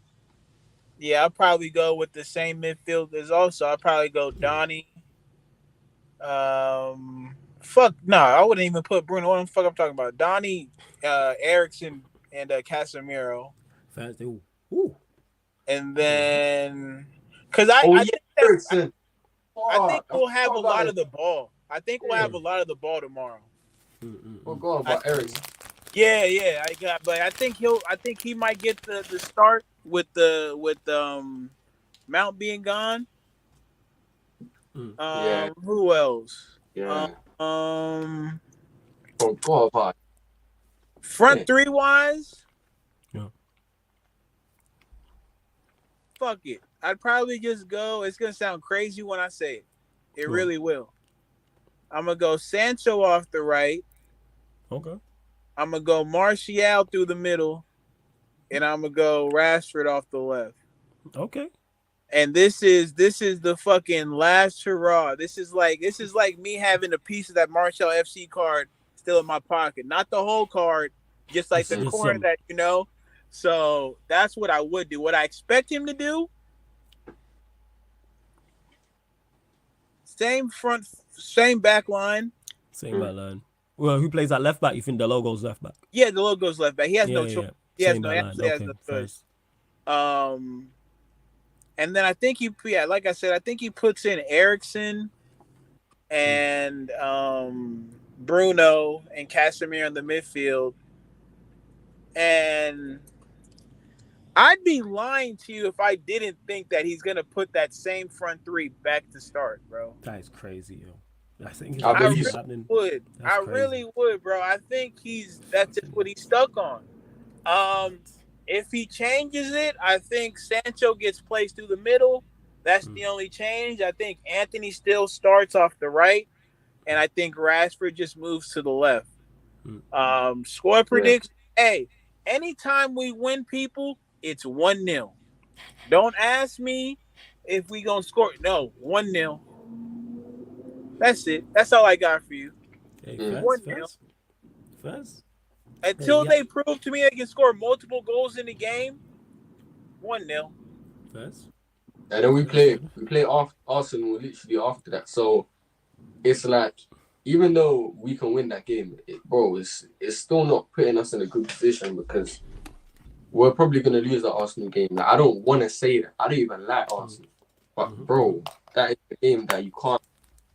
S3: I'll probably go with the same midfield as also. I'll probably go Donny. I wouldn't even put Bruno. What the fuck I'm talking about? Donny, Ericsson, and Casemiro.
S1: Ooh.
S3: And then, because I think we'll have a lot of the ball. I think we'll have a lot of the ball tomorrow.
S2: We'll go about Ericsson.
S3: Yeah. But I think he might get the start with Mount being gone. Who else?
S2: Yeah.
S3: Front three wise.
S1: Yeah.
S3: Fuck it. I'd probably just go. It's gonna sound crazy when I say it. It really will. I'm gonna go Sancho off the right.
S1: Okay.
S3: I'm gonna go Martial through the middle, and I'm gonna go Rashford off the left.
S1: Okay.
S3: And this is the fucking last hurrah. This is like me having a piece of that Martial FC card still in my pocket. Not the whole card, just like the corner that So that's what I would do. What I expect him to do. Same back line.
S1: Same back line. Well, who plays at left back? You think the logo's left back?
S3: Yeah, the logo's left back. He has no choice. He has no choice. And then I think like I said, I think he puts in Ericsson and Bruno and Casemiro in the midfield. And I'd be lying to you if I didn't think that he's gonna put that same front three back to start, bro.
S1: That is crazy, yo. I
S3: really would, bro. I think that's just what he's stuck on. If he changes it, I think Sancho gets placed through the middle. That's the only change. I think Anthony still starts off the right, and I think Rashford just moves to the left. Score prediction. Hey, anytime we win, people, it's 1-0. Don't ask me if we gonna score. No, 1-0. That's it. That's all I got for you.
S1: Hey,
S3: 1-0.
S1: First.
S3: Until they prove to me they can score multiple goals in the game, 1-0.
S1: First.
S2: And then we play Arsenal literally after that. So it's like, even though we can win that game, it's still not putting us in a good position because we're probably going to lose the Arsenal game. Like, I don't want to say that. I don't even like Arsenal. But, bro, that is a game that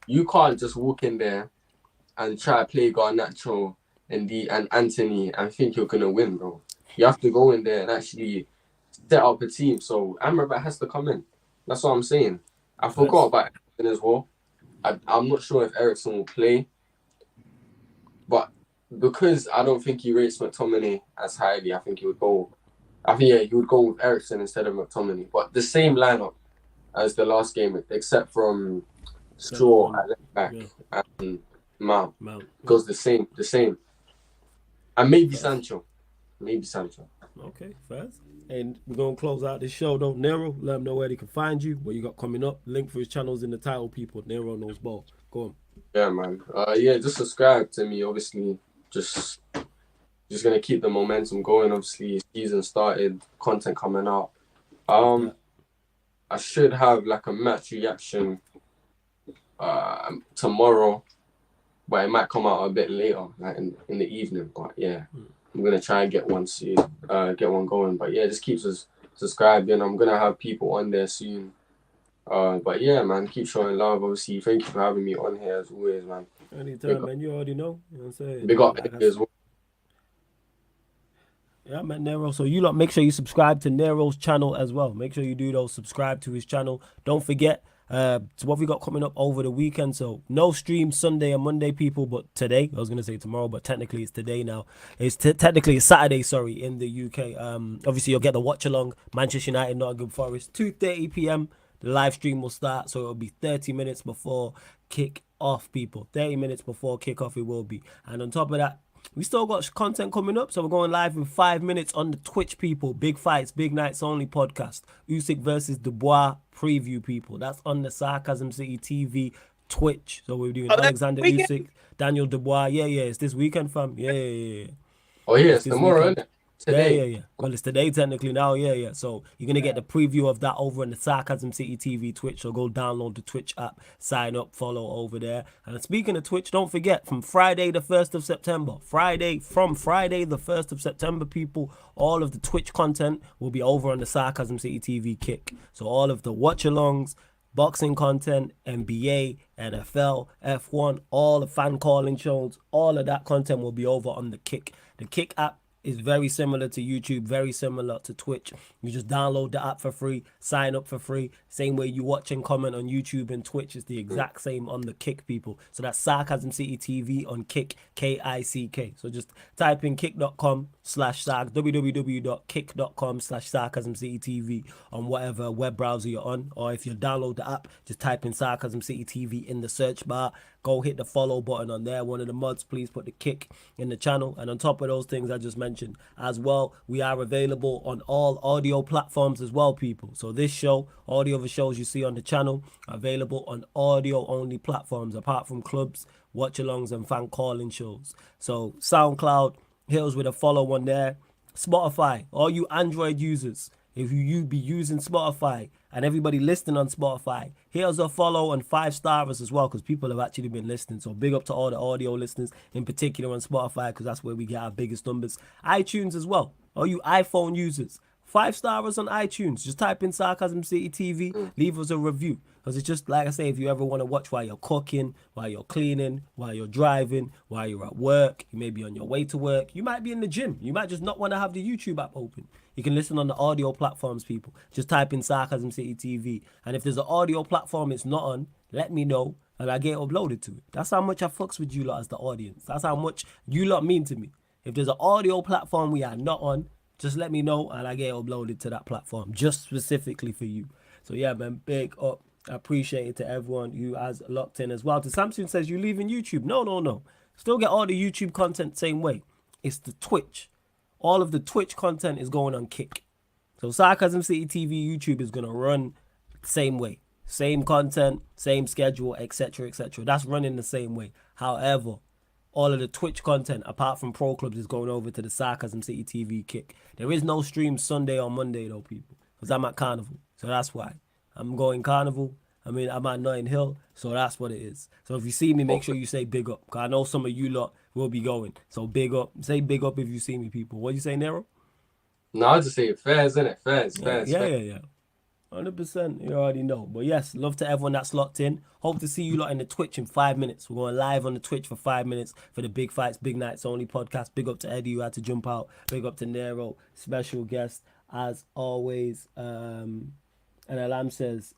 S2: you can't just walk in there and try to play Garnacho and Anthony and think you're going to win, bro. You have to go in there and actually set up a team. So Amrabat has to come in. That's what I'm saying. I forgot about Eriksen as well. I'm not sure if Eriksen will play. But because I don't think he rates McTominay as highly, I think he would go with Eriksen instead of McTominay. But the same lineup as the last game, except from Shaw at left back and Mount. Goes the same. And maybe Sancho.
S1: Okay, first. And we're going to close out this show, though. Nero, let them know where they can find you, what you got coming up. Link for his channels in the title, people. Nero knows ball. Go on.
S2: Yeah, man. Just subscribe to me. Obviously, just going to keep the momentum going. Obviously, season started, content coming out. I should have like a match reaction tomorrow, but it might come out a bit later, like in the evening. But yeah, I'm gonna try and get one soon, get one going. But yeah, just keep subscribing. I'm gonna have people on there soon. But yeah, man, keep showing love. Obviously, thank you for having me on here as always, man.
S1: Anytime, man. You already know. You know what I'm saying?
S2: Big up as well.
S1: Yeah, man, Nero. So you lot, make sure you subscribe to Nero's channel as well. Make sure you do those. Subscribe to his channel. Don't forget what we got coming up over the weekend. So no stream Sunday and Monday, people. But today, I was gonna say tomorrow, but technically it's today now. Technically it's Saturday. Sorry, in the UK. Obviously you'll get the watch along. Manchester United, Nottingham Forest, 2:30 p.m. The live stream will start. So it'll be 30 minutes before kick off, people. 30 minutes before kick off it will be. And on top of that, we still got content coming up, so we're going live in 5 minutes on the Twitch, people. Big fights, big nights only podcast. Usyk versus Dubois preview, people. That's on the Sarcasm City TV Twitch. So we're doing Alexander Usyk, Daniel Dubois. Yeah, it's this weekend, fam. Yeah.
S2: Oh yeah, it's tomorrow, isn't it? Today.
S1: Yeah. Well, it's today technically now. Yeah. So you're gonna get the preview of that over on the Sarcasm City TV Twitch. So go download the Twitch app, sign up, follow over there. And speaking of Twitch, don't forget from Friday the 1st of September, Friday the 1st of September, people, all of the Twitch content will be over on the Sarcasm City TV Kick. So all of the watch-alongs, boxing content, NBA, NFL, F1, all the fan calling shows, all of that content will be over on the Kick. The Kick app is very similar to YouTube, very similar to Twitch. You just download the app for free, sign up for free. Same way you watch and comment on YouTube and Twitch is the exact same on the Kick, people. So that's Sarcasm City TV on Kick, Kick. So just type in kick.com/sarc, www.kick.com/Sarcasm City TV on whatever web browser you're on. Or if you download the app, just type in Sarcasm City TV in the search bar. Go hit the follow button on there. One of the mods, please put the Kick in the channel. And on top of those things I just mentioned as well, we are available on all audio platforms as well, people. So this show, all the other shows you see on the channel are available on audio only platforms, apart from clubs, watch-alongs, and fan calling shows. So SoundCloud, hit us with a follow on there. Spotify, all you Android users, if you be using Spotify, and everybody listening on Spotify, here's a follow and 5-stars as well, because people have actually been listening. So big up to all the audio listeners, in particular on Spotify, because that's where we get our biggest numbers. iTunes as well, all you iPhone users, 5-stars on iTunes. Just type in Sarcasm City TV, leave us a review. Because it's just, like I say, if you ever want to watch while you're cooking, while you're cleaning, while you're driving, while you're at work, you may be on your way to work, you might be in the gym, you might just not want to have the YouTube app open. You can listen on the audio platforms, people. Just type in Sarcasm City TV. And if there's an audio platform it's not on, let me know and I get uploaded to it. That's how much I fucks with you lot as the audience. That's how much you lot mean to me. If there's an audio platform we are not on, just let me know and I get uploaded to that platform, just specifically for you. So yeah, man, big up. I appreciate it to everyone who has locked in as well. To Samson says, you leaving YouTube? No. Still get all the YouTube content same way. It's the Twitch. All of the Twitch content is going on Kick. So Sarcasm City TV YouTube is going to run the same way. Same content, same schedule, etc. That's running the same way. However, all of the Twitch content, apart from Pro Clubs, is going over to the Sarcasm City TV Kick. There is no stream Sunday or Monday, though, people. Because I'm at Carnival. So that's why. I'm going Carnival. I mean, I'm at Notting Hill, so that's what it is. So if you see me, make sure you say big up. 'Cause I know some of you lot will be going. So big up. Say big up if you see me, people. What you say, Nero?
S2: No, I just say fairs, innit? Fairs.
S1: 100%. You already know. But yes, love to everyone that's locked in. Hope to see you lot in the Twitch in 5 minutes. We're going live on the Twitch for 5 minutes for the Big Fights, Big Nights Only podcast. Big up to Eddie who had to jump out. Big up to Nero, special guest as always. And Alam says,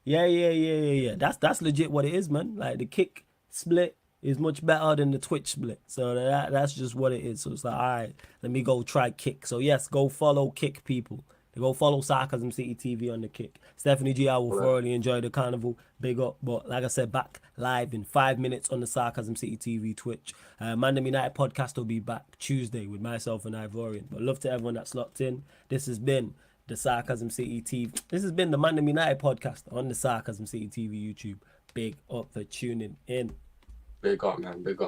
S1: yeah. That's legit what it is, man. Like the kick split is much better than the Twitch split. So that's just what it is. So it's like, all right, let me go try kick. So yes, go follow kick, people. Go follow Sarcasm City TV on the kick. Stephanie G, I will thoroughly enjoy the carnival. Big up. But like I said, back live in 5 minutes on the Sarcasm City TV Twitch. ManDem United podcast will be back Tuesday with myself and Ivorian. But love to everyone that's locked in. This has been the Sarcasm City TV. This has been the ManDem United podcast on the Sarcasm City TV YouTube. Big up for tuning in.
S2: Big up, man. Big up.